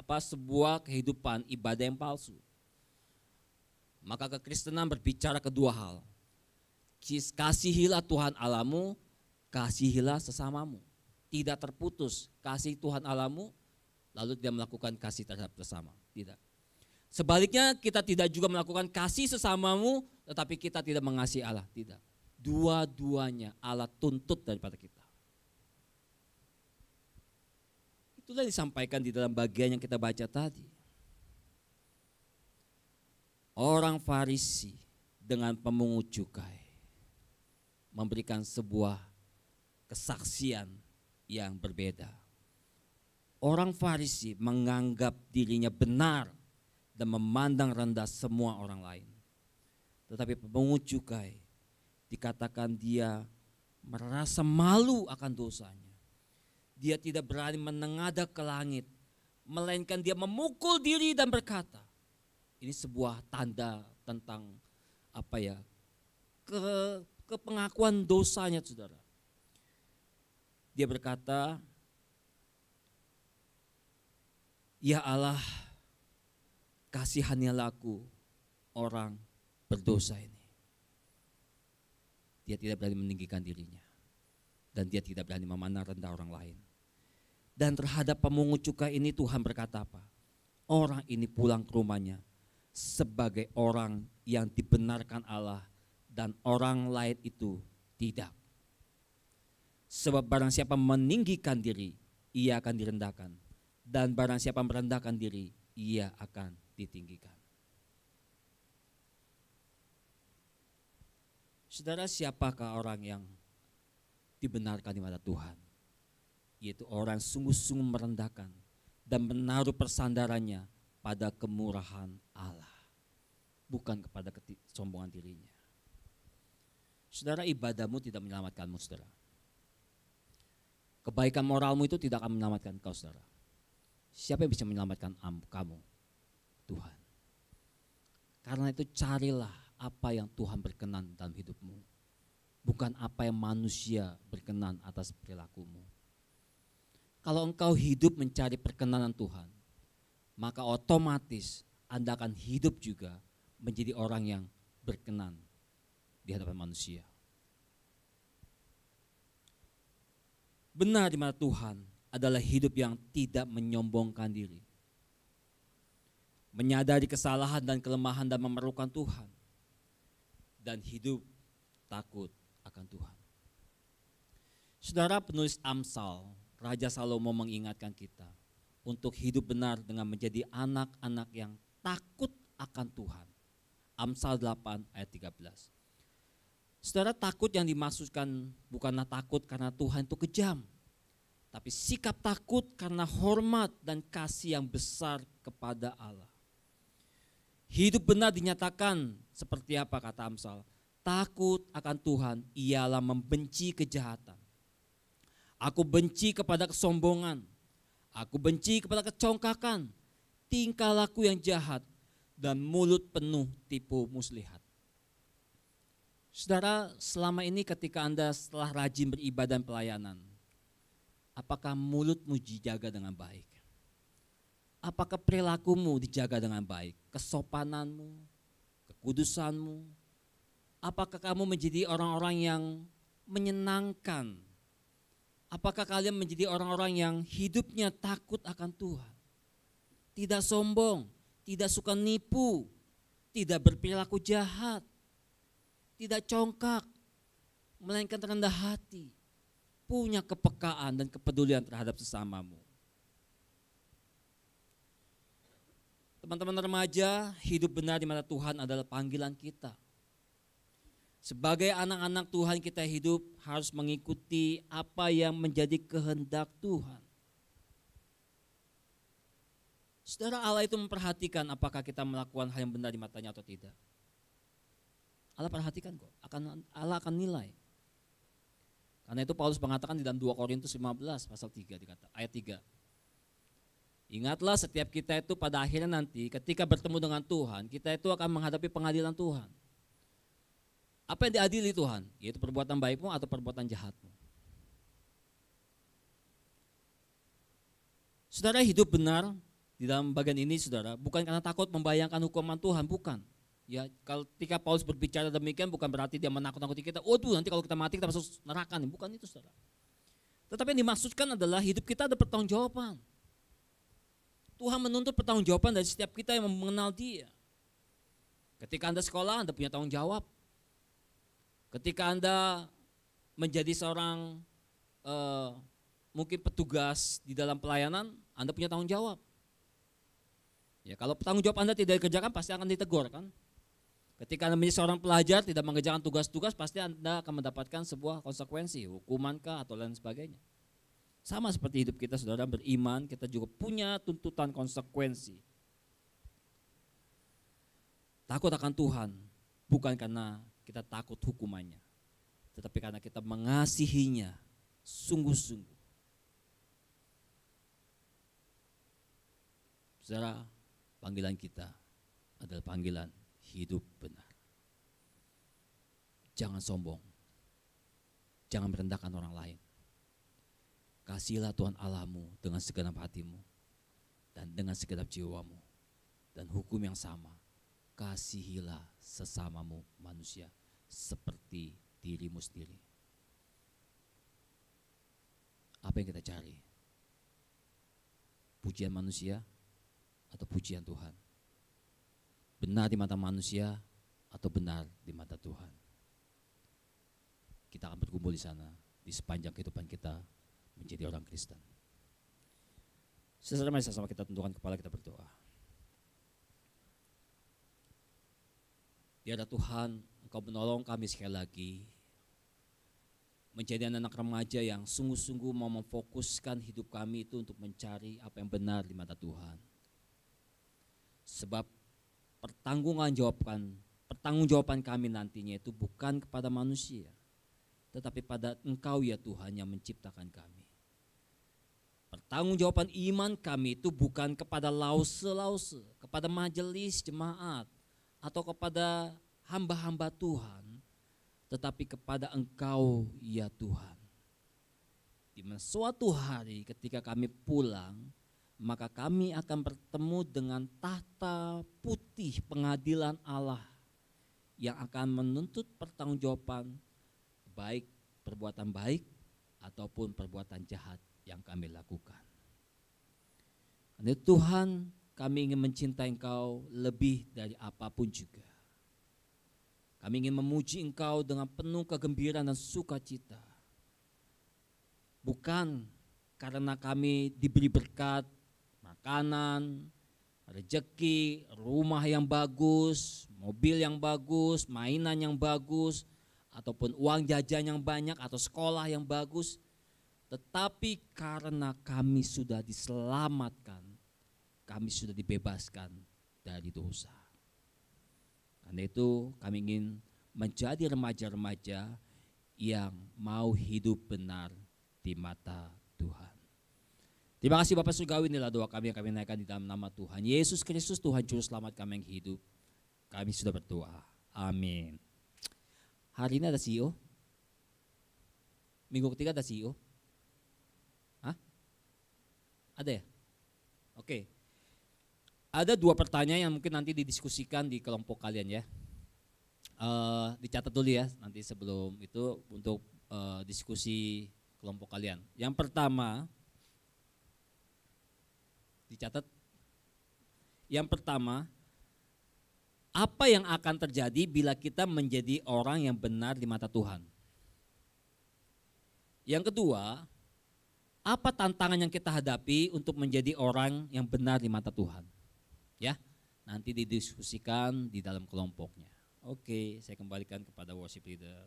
sebuah kehidupan ibadah yang palsu. Maka kekristenan berbicara kedua hal. Kasihilah Tuhan Allahmu, kasihilah sesamamu. Tidak terputus kasih Tuhan Allahmu lalu tidak melakukan kasih terhadap sesama. Tidak. Sebaliknya kita tidak juga melakukan kasih sesamamu tetapi kita tidak mengasihi Allah. Tidak. Dua-duanya Allah tuntut daripada kita. Itulah disampaikan di dalam bagian yang kita baca tadi. Orang Farisi dengan pemungut cukai memberikan sebuah kesaksian yang berbeda. Orang Farisi menganggap dirinya benar dan memandang rendah semua orang lain. Tetapi pemungut cukai dikatakan dia merasa malu akan dosanya. Dia tidak berani menengadah ke langit, melainkan dia memukul diri dan berkata, ini sebuah tanda tentang kepengakuan dosanya, saudara. Dia berkata, ya Allah, kasihanilah aku orang berdosa ini. Dia tidak berani meninggikan dirinya. Dan dia tidak berani memandang rendah orang lain. Dan terhadap pemungut cukai ini Tuhan berkata apa? Orang ini pulang ke rumahnya sebagai orang yang dibenarkan Allah dan orang lain itu tidak. Sebab barang siapa meninggikan diri, ia akan direndahkan. Dan barang siapa merendahkan diri, ia akan ditinggikan. Saudara, siapakah orang yang dibenarkan di mata Tuhan? Yaitu orang sungguh-sungguh merendahkan dan menaruh persandarannya pada kemurahan Allah, bukan kepada kesombongan dirinya. Saudara, ibadahmu tidak menyelamatkanmu, saudara. Kebaikan moralmu itu tidak akan menyelamatkan kau, saudara. Siapa yang bisa menyelamatkan kamu? Tuhan. Karena itu carilah apa yang Tuhan berkenan dalam hidupmu, bukan apa yang manusia berkenan atas perilakumu. Kalau engkau hidup mencari perkenanan Tuhan, maka otomatis Anda akan hidup juga menjadi orang yang berkenan di hadapan manusia. Benar di mata Tuhan adalah hidup yang tidak menyombongkan diri, menyadari kesalahan dan kelemahan dan memerlukan Tuhan, dan hidup takut akan Tuhan. Saudara, penulis Amsal, Raja Salomo mengingatkan kita untuk hidup benar dengan menjadi anak-anak yang takut akan Tuhan. Amsal 8 ayat 13. Saudara, takut yang dimaksudkan bukanlah takut karena Tuhan itu kejam, tapi sikap takut karena hormat dan kasih yang besar kepada Allah. Hidup benar dinyatakan seperti apa kata Amsal? Takut akan Tuhan ialah membenci kejahatan. Aku benci kepada kesombongan. Aku benci kepada kecongkakan, tingkah laku yang jahat, dan mulut penuh tipu muslihat. Saudara, selama ini ketika Anda setelah rajin beribadah dan pelayanan, apakah mulutmu dijaga dengan baik? Apakah perilakumu dijaga dengan baik? Kesopananmu, kekudusanmu? Apakah kamu menjadi orang-orang yang menyenangkan? Apakah kalian menjadi orang-orang yang hidupnya takut akan Tuhan? Tidak sombong, tidak suka nipu, tidak berperilaku jahat, tidak congkak, melainkan rendah hati, punya kepekaan dan kepedulian terhadap sesamamu. Teman-teman remaja, hidup benar di mata Tuhan adalah panggilan kita. Sebagai anak-anak Tuhan, kita hidup harus mengikuti apa yang menjadi kehendak Tuhan. Saudara, Allah itu memperhatikan apakah kita melakukan hal yang benar di matanya atau tidak. Allah perhatikan kok, Allah akan nilai. Karena itu Paulus mengatakan di dalam 2 Korintus 15 pasal 3 ayat 3. Ingatlah setiap kita itu pada akhirnya nanti ketika bertemu dengan Tuhan, kita itu akan menghadapi pengadilan Tuhan. Apa yang diadili Tuhan? Yaitu perbuatan baikmu atau perbuatan jahatmu. Saudara, hidup benar di dalam bagian ini, saudara, bukan karena takut membayangkan hukuman Tuhan, bukan. Ya, ketika Paulus berbicara demikian bukan berarti dia menakut-nakuti kita. Oh tuh, nanti kalau kita mati kita masuk neraka nih, bukan itu, saudara. Tetapi yang dimaksudkan adalah hidup kita ada pertanggungjawaban. Tuhan menuntut pertanggungjawaban dari setiap kita yang mengenal Dia. Ketika Anda sekolah, Anda punya tanggung jawab. Ketika Anda menjadi seorang mungkin petugas di dalam pelayanan, Anda punya tanggung jawab. Ya, kalau tanggung jawab Anda tidak dikerjakan pasti akan ditegur kan. Ketika Anda menjadi seorang pelajar tidak mengerjakan tugas-tugas pasti Anda akan mendapatkan sebuah konsekuensi, hukumankah atau lain sebagainya. Sama seperti hidup kita, saudara, beriman kita juga punya tuntutan konsekuensi. Takut akan Tuhan bukan karena kita takut hukumannya, tetapi karena kita mengasihinya sungguh-sungguh. Saudara, panggilan kita adalah panggilan hidup benar. Jangan sombong, jangan merendahkan orang lain. Kasihilah Tuhan Allahmu dengan segenap hatimu dan dengan segenap jiwamu. Dan hukum yang sama, kasihilah sesamamu manusia seperti dirimu sendiri. Apa yang kita cari? Pujian manusia atau pujian Tuhan? Benar di mata manusia atau benar di mata Tuhan? Kita akan berkumpul di sana di sepanjang kehidupan kita menjadi orang Kristen. Saudara, mari sama kita tundukkan kepala, kita berdoa. Ya Tuhan, Engkau menolong kami sekali lagi menjadi anak remaja yang sungguh-sungguh mau memfokuskan hidup kami itu untuk mencari apa yang benar di mata Tuhan. Sebab pertanggungjawaban kami nantinya itu bukan kepada manusia, tetapi pada Engkau ya Tuhan yang menciptakan kami. Pertanggungjawaban iman kami itu bukan kepada lause-lause, kepada majelis jemaat, atau kepada hamba-hamba Tuhan, tetapi kepada Engkau ya Tuhan. Di mana suatu hari ketika kami pulang, maka kami akan bertemu dengan tahta putih pengadilan Allah yang akan menuntut pertanggungjawaban baik perbuatan baik ataupun perbuatan jahat yang kami lakukan. Karena Tuhan, kami ingin mencintai Engkau lebih dari apapun juga. Kami ingin memuji Engkau dengan penuh kegembiraan dan sukacita. Bukan karena kami diberi berkat, makanan, rezeki, rumah yang bagus, mobil yang bagus, mainan yang bagus, ataupun uang jajan yang banyak atau sekolah yang bagus, tetapi karena kami sudah diselamatkan, kami sudah dibebaskan dari dosa. Karena itu kami ingin menjadi remaja-remaja yang mau hidup benar di mata Tuhan. Terima kasih Bapak Surgawi, inilah doa kami yang kami naikkan di dalam nama Tuhan Yesus Kristus, Tuhan Juru Selamat kami yang hidup. Kami sudah berdoa. Amin. Hari ini ada CEO? Minggu ketiga ada CEO? Hah? Ada ya? Oke. Ada 2 pertanyaan yang mungkin nanti didiskusikan di kelompok kalian ya. Dicatat dulu ya nanti sebelum itu untuk diskusi kelompok kalian. Yang pertama, dicatat. Yang pertama, apa yang akan terjadi bila kita menjadi orang yang benar di mata Tuhan? Yang kedua, apa tantangan yang kita hadapi untuk menjadi orang yang benar di mata Tuhan? Ya, nanti didiskusikan di dalam kelompoknya. Oke, saya kembalikan kepada worship leader.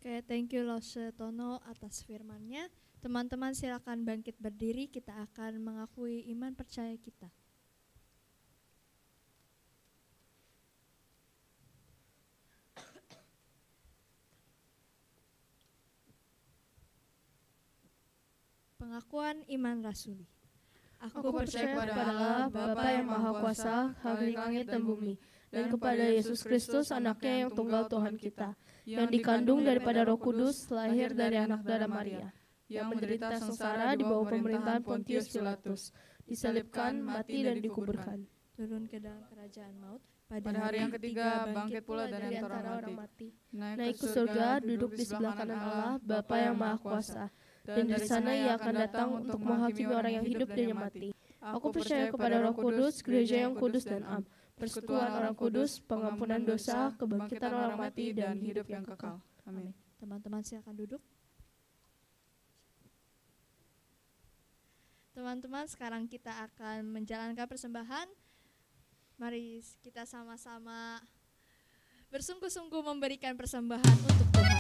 Oke, thank you Lose Tono atas firman-Nya. Teman-teman silakan bangkit berdiri, kita akan mengakui iman percaya kita. Pengakuan iman rasuli. Aku percaya kepada Allah, Bapa yang Maha Kuasa, Khalik langit dan bumi, dan kepada Yesus Kristus, anaknya yang tunggal Tuhan kita, yang dikandung daripada Roh Kudus, lahir dari anak darah Maria, yang menderita sengsara di bawah pemerintahan Pontius Pilatus, disalibkan, mati dan dikuburkan. Turun ke dalam kerajaan maut. Pada hari yang ketiga bangkit pula dari antara orang mati. Naik ke surga, duduk di sebelah kanan Allah, Bapa yang Maha Kuasa, dan dari sana ia akan datang untuk menghakimi orang yang hidup dan yang mati. Aku percaya kepada Roh Kudus, gereja yang kudus dan am, persekutuan orang kudus, pengampunan dosa, kebangkitan orang mati, dan hidup yang kekal. Amin. Teman-teman silakan duduk. Teman-teman, sekarang kita akan menjalankan persembahan. Mari kita sama-sama bersungguh-sungguh memberikan persembahan untuk Tuhan.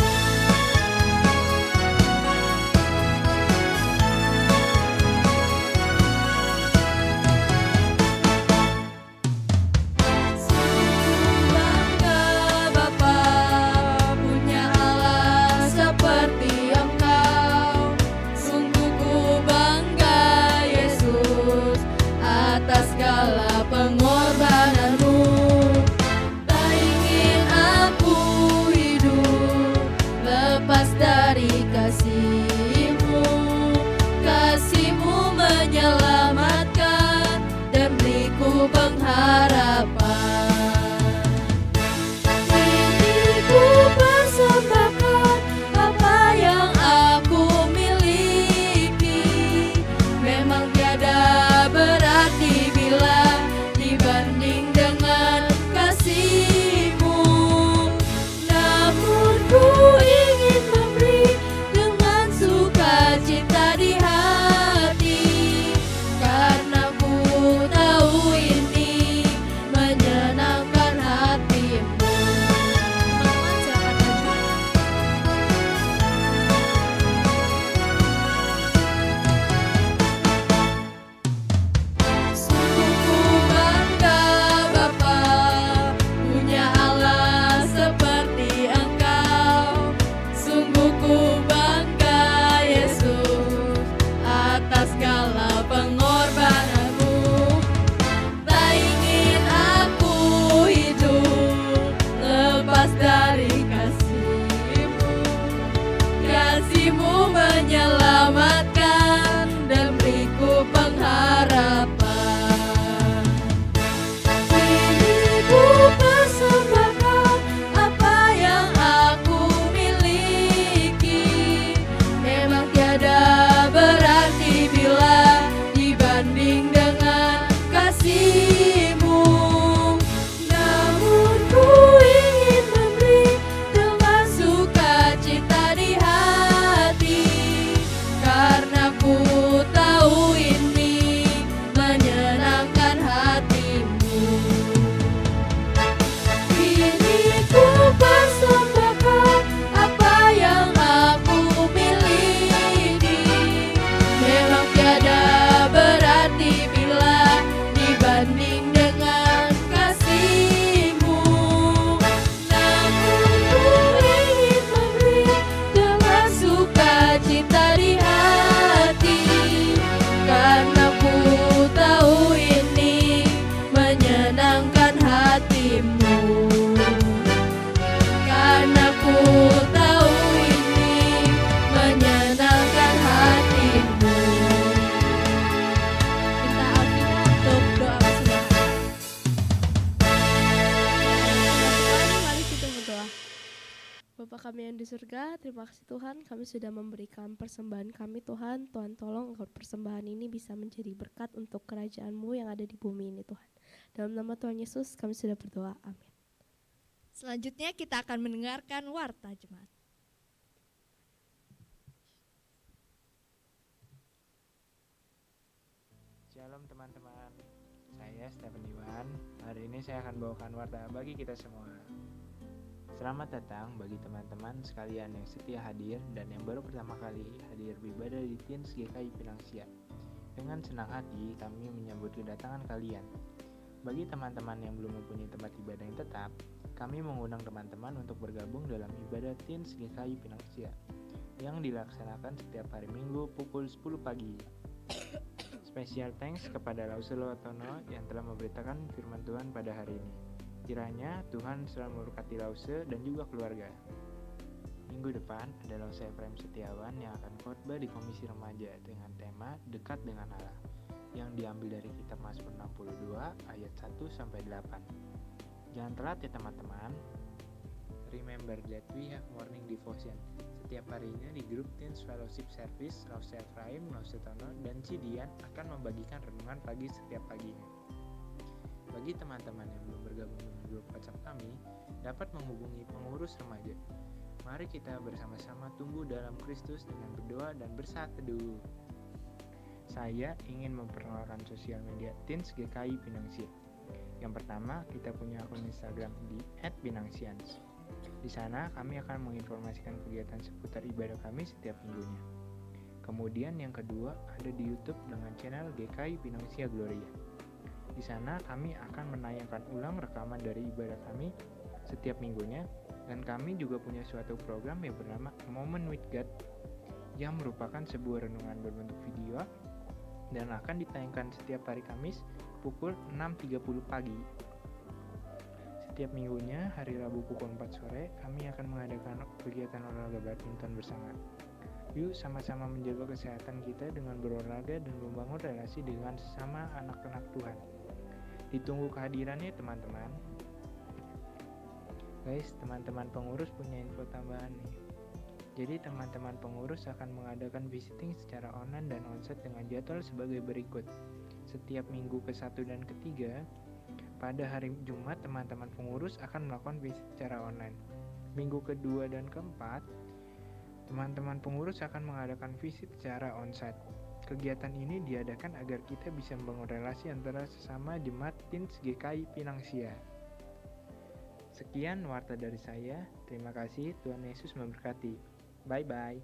Kami yang di surga, terima kasih Tuhan, kami sudah memberikan persembahan kami Tuhan. Tuhan tolong agar persembahan ini bisa menjadi berkat untuk kerajaan-Mu yang ada di bumi ini Tuhan. Dalam nama Tuhan Yesus kami sudah berdoa, amin. Selanjutnya kita akan mendengarkan warta jemaat. Shalom teman-teman, saya Stephen Iwan. Hari ini saya akan bawakan warta bagi kita semua. Selamat datang bagi teman-teman sekalian yang setia hadir dan yang baru pertama kali hadir beribadah di Teens GKI Pinang Sia. Dengan senang hati kami menyambut kedatangan kalian. Bagi teman-teman yang belum mempunyai tempat ibadah yang tetap, kami mengundang teman-teman untuk bergabung dalam ibadah Teens GKI Pinang Sia yang dilaksanakan setiap hari Minggu pukul 10 pagi. Special thanks kepada Lause Lowatono yang telah memberitakan firman Tuhan pada hari ini. Kiranya Tuhan selalu memberkati Lause dan juga keluarga. Minggu depan ada Lause Efraim Setiawan yang akan khotbah di Komisi Remaja dengan tema Dekat dengan Allah yang diambil dari kitab Mazmur 62 ayat 1-8. Jangan telat ya teman-teman. Remember that we have morning devotion setiap harinya di grup Teens Fellowship Service. Lause Efraim, Lause Tono, dan Cidian akan membagikan renungan pagi setiap paginya. Bagi teman-teman yang belum bergabung dengan grup WhatsApp kami, dapat menghubungi pengurus remaja. Mari kita bersama-sama tumbuh dalam Kristus dengan berdoa dan bersaat teduh. Saya ingin memperkenalkan sosial media Teens GKI Pinang Sia. Yang pertama, kita punya akun Instagram di @pinangsians. Di sana kami akan menginformasikan kegiatan seputar ibadah kami setiap minggunya. Kemudian yang kedua, ada di YouTube dengan channel GKI Pinang Sia Gloria. Di sana kami akan menayangkan ulang rekaman dari ibadah kami setiap minggunya, dan kami juga punya suatu program yang bernama Moment with God yang merupakan sebuah renungan berbentuk video dan akan ditayangkan setiap hari Kamis pukul 6.30 pagi. Setiap minggunya, hari Rabu pukul 4 sore, kami akan mengadakan kegiatan olahraga badminton bersama. Yuk sama-sama menjaga kesehatan kita dengan berolahraga dan membangun relasi dengan sesama anak-anak Tuhan. Ditunggu kehadirannya teman-teman. Guys, teman-teman pengurus punya info tambahan nih. Jadi teman-teman pengurus akan mengadakan visiting secara online dan onsite dengan jadwal sebagai berikut. Setiap minggu ke-1 dan ke-3, pada hari Jumat teman-teman pengurus akan melakukan visit secara online. Minggu ke-2 dan ke-4, teman-teman pengurus akan mengadakan visit secara onsite. Kegiatan ini diadakan agar kita bisa membangun relasi antara sesama jemaat Teens GKI Pinang Sia. Sekian warta dari saya. Terima kasih. Tuhan Yesus memberkati. Bye-bye.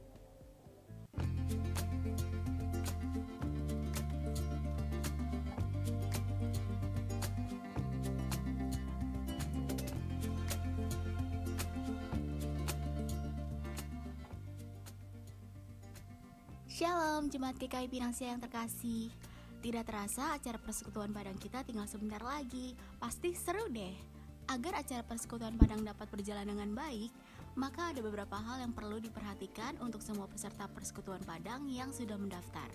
Shalom Jemaat GKI Pinang Sia yang terkasih. Tidak terasa acara persekutuan Padang kita tinggal sebentar lagi. Pasti seru deh. Agar acara persekutuan Padang dapat berjalan dengan baik, maka ada beberapa hal yang perlu diperhatikan untuk semua peserta persekutuan Padang yang sudah mendaftar.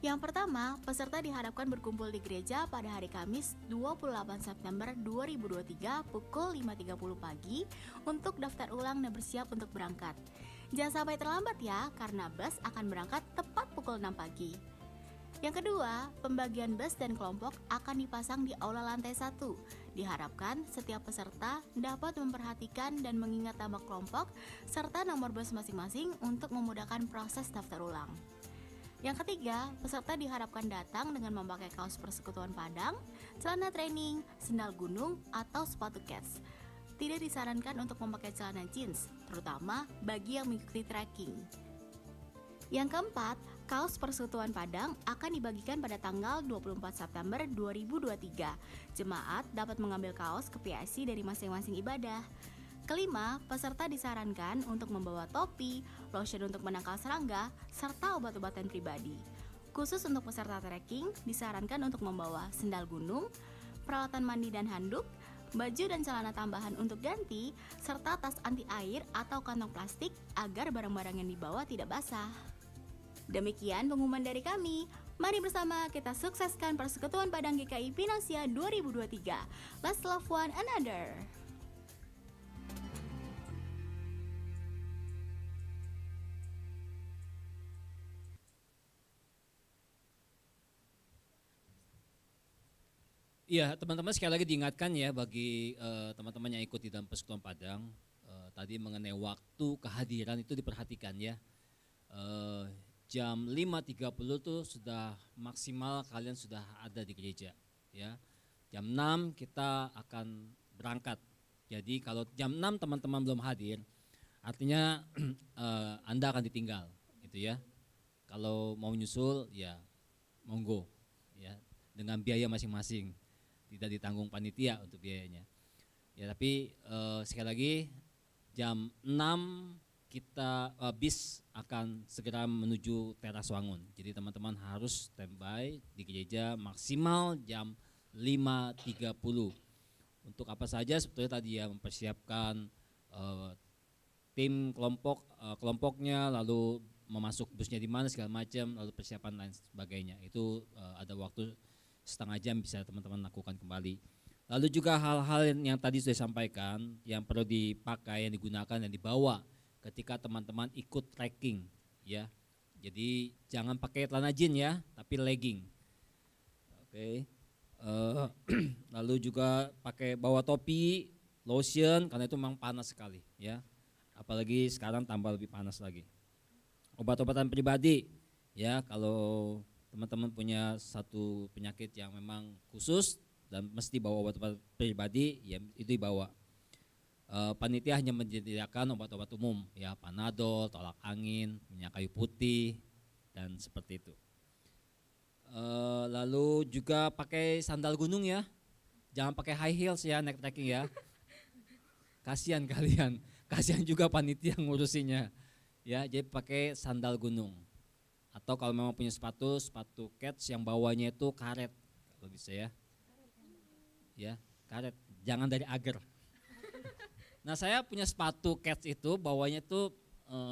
Yang pertama, peserta diharapkan berkumpul di gereja pada hari Kamis 28 September 2023 pukul 5.30 pagi untuk daftar ulang dan bersiap untuk berangkat. Jangan sampai terlambat ya, karena bus akan berangkat tepat pukul 6 pagi. Yang kedua, pembagian bus dan kelompok akan dipasang di aula lantai 1. Diharapkan setiap peserta dapat memperhatikan dan mengingat nama kelompok serta nomor bus masing-masing untuk memudahkan proses daftar ulang. Yang ketiga, peserta diharapkan datang dengan memakai kaos persekutuan Padang, celana training, sendal gunung, atau sepatu kets. Tidak disarankan untuk memakai celana jeans, terutama bagi yang mengikuti trekking. Yang keempat, kaos persekutuan Padang akan dibagikan pada tanggal 24 September 2023. Jemaat dapat mengambil kaos ke PIC dari masing-masing ibadah. Kelima, peserta disarankan untuk membawa topi, lotion untuk menangkal serangga, serta obat-obatan pribadi. Khusus untuk peserta trekking, disarankan untuk membawa sendal gunung, peralatan mandi dan handuk, baju dan celana tambahan untuk ganti, serta tas anti air atau kantong plastik agar barang-barang yang dibawa tidak basah. Demikian pengumuman dari kami. Mari bersama kita sukseskan Persekutuan Padang GKI Pinang Sia 2023. Let's love one another. Iya, teman-teman sekali lagi diingatkan ya bagi teman-teman yang ikut di dalam Persekutuan Padang, tadi mengenai waktu kehadiran itu diperhatikan ya. Jam 5.30 tuh sudah maksimal kalian sudah ada di gereja ya. Jam 6 kita akan berangkat Jadi kalau jam 6 teman-teman belum hadir, artinya Anda akan ditinggal, gitu ya. Kalau mau nyusul, ya monggo, ya dengan biaya masing-masing, tidak ditanggung panitia untuk biayanya. Ya tapi sekali lagi jam 6 kita bis akan segera menuju Teras Wangun. Jadi teman-teman harus standby di gereja maksimal jam 5.30. Untuk apa saja sebetulnya tadi ya, mempersiapkan tim kelompoknya, lalu memasuk busnya di mana segala macam, lalu persiapan lain sebagainya. Itu ada waktu setengah jam bisa teman-teman lakukan kembali. Lalu juga hal-hal yang tadi sudah disampaikan yang perlu dipakai, yang digunakan, yang dibawa ketika teman-teman ikut trekking ya. Jadi jangan pakai celana jeans ya, tapi legging. Oke. Lalu juga bawa topi, lotion, karena itu memang panas sekali ya. Apalagi sekarang tambah lebih panas lagi. Obat-obatan pribadi ya, kalau teman-teman punya satu penyakit yang memang khusus dan mesti bawa obat-obatan pribadi, ya itu dibawa. Panitia hanya menyediakan obat-obat umum ya, Panadol, tolak angin, minyak kayu putih dan seperti itu. Lalu juga pakai sandal gunung ya, jangan pakai high heels ya naik trekking ya. Kasihan kalian, kasihan juga panitia ngurusinya ya. Jadi pakai sandal gunung, atau kalau memang punya sepatu kets yang bawahnya itu karet kalau bisa ya. Ya karet, jangan dari agar. Nah saya punya sepatu kets itu bawahnya tuh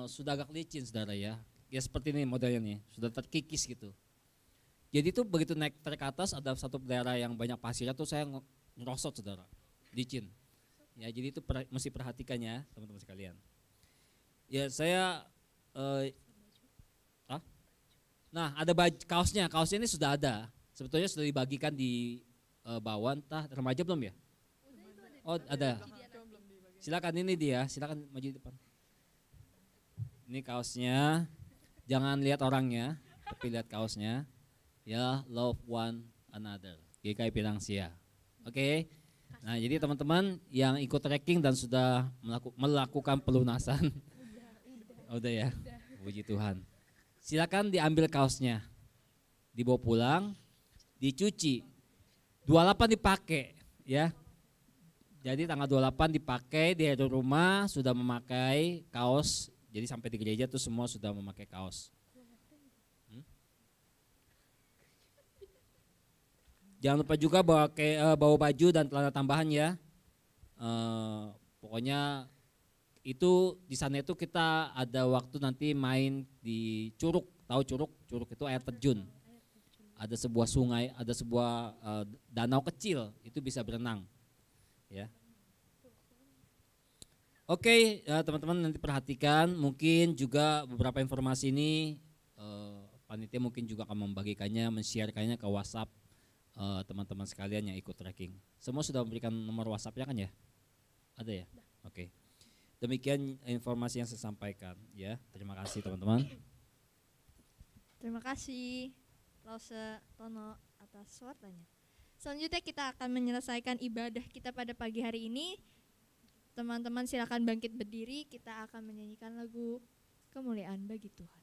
sudah agak licin saudara ya. Ya seperti ini modelnya nih, sudah terkikis gitu. Jadi tuh begitu naik trek ke atas ada satu daerah yang banyak pasirnya tuh saya ngerosot saudara, licin. Ya jadi itu mesti perhatikan ya teman-teman sekalian. Ya saya, nah ada kaosnya ini sudah ada. Sebetulnya sudah dibagikan di bawah, entah remaja belum ya? Oh ada. Silakan ini dia, silakan maju di depan. Ini kaosnya, jangan lihat orangnya, tapi lihat kaosnya. Ya, love one another, GKI Pinangsia. Oke. Nah, jadi teman-teman yang ikut trekking dan sudah melakukan pelunasan. Udah ya. Puji Tuhan. Silakan diambil kaosnya. Dibawa pulang, dicuci. 28 dipakai, ya. Jadi tanggal 28 dipakai di rumah sudah memakai kaos. Jadi sampai di gereja tuh semua sudah memakai kaos. Jangan lupa juga bawa baju dan celana tambahan ya. Pokoknya itu di sana itu kita ada waktu nanti main di Curug. Tahu Curug? Curug itu air terjun. Ada sebuah sungai, ada sebuah danau kecil, itu bisa berenang. Ya. Oke, teman-teman nanti perhatikan, mungkin juga beberapa informasi ini panitia mungkin juga akan membagikannya, men-share-kannya ke WhatsApp teman-teman sekalian yang ikut trekking. Semua sudah memberikan nomor WhatsApp-nya kan ya? Ada ya? Oke. Demikian informasi yang saya sampaikan ya. Terima kasih teman-teman. Terima kasih Lause Tono atas suaranya. Selanjutnya kita akan menyelesaikan ibadah kita pada pagi hari ini. Teman-teman silakan bangkit berdiri, kita akan menyanyikan lagu Kemuliaan Bagi Tuhan.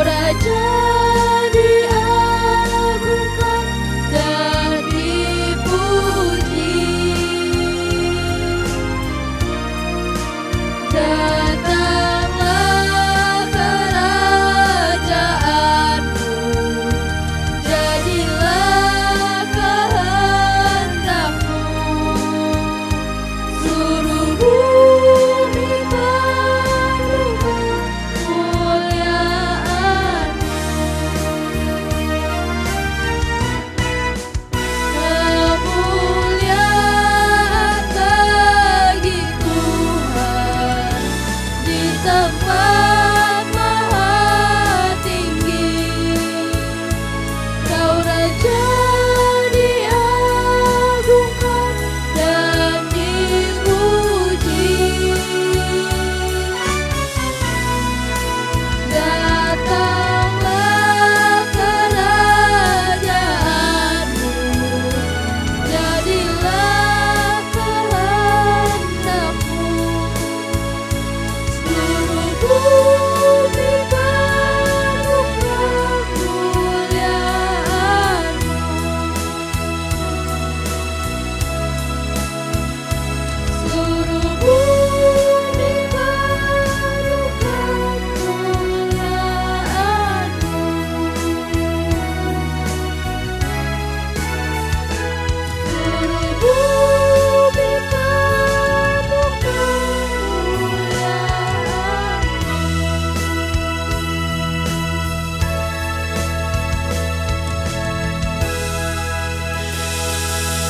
Raja diagungkan dan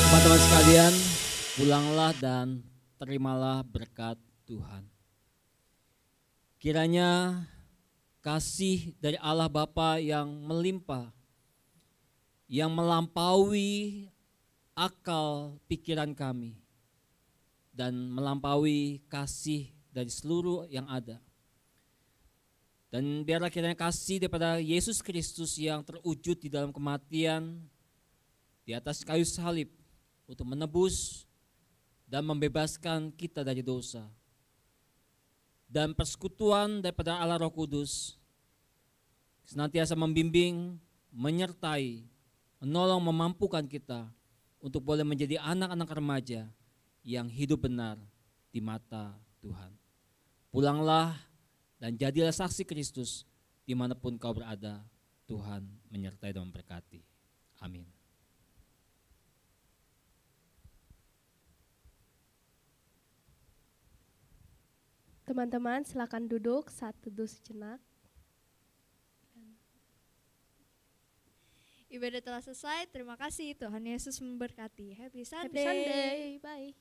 Teman-teman sekalian, pulanglah dan terimalah berkat Tuhan. Kiranya kasih dari Allah Bapa yang melimpah, yang melampaui akal pikiran kami, dan melampaui kasih dari seluruh yang ada. Dan biarlah kiranya kasih daripada Yesus Kristus yang terwujud di dalam kematian di atas kayu salib untuk menebus dan membebaskan kita dari dosa. Dan persekutuan daripada Allah Roh Kudus senantiasa membimbing, menyertai, menolong, memampukan kita untuk boleh menjadi anak-anak remaja yang hidup benar di mata Tuhan. Pulanglah dan jadilah saksi Kristus dimanapun kau berada. Tuhan menyertai dan memberkati. Amin. Teman-teman silakan duduk saat teduh sejenak. Ibadah telah selesai. Terima kasih. Tuhan Yesus memberkati. Happy Sunday. Happy Sunday. Bye.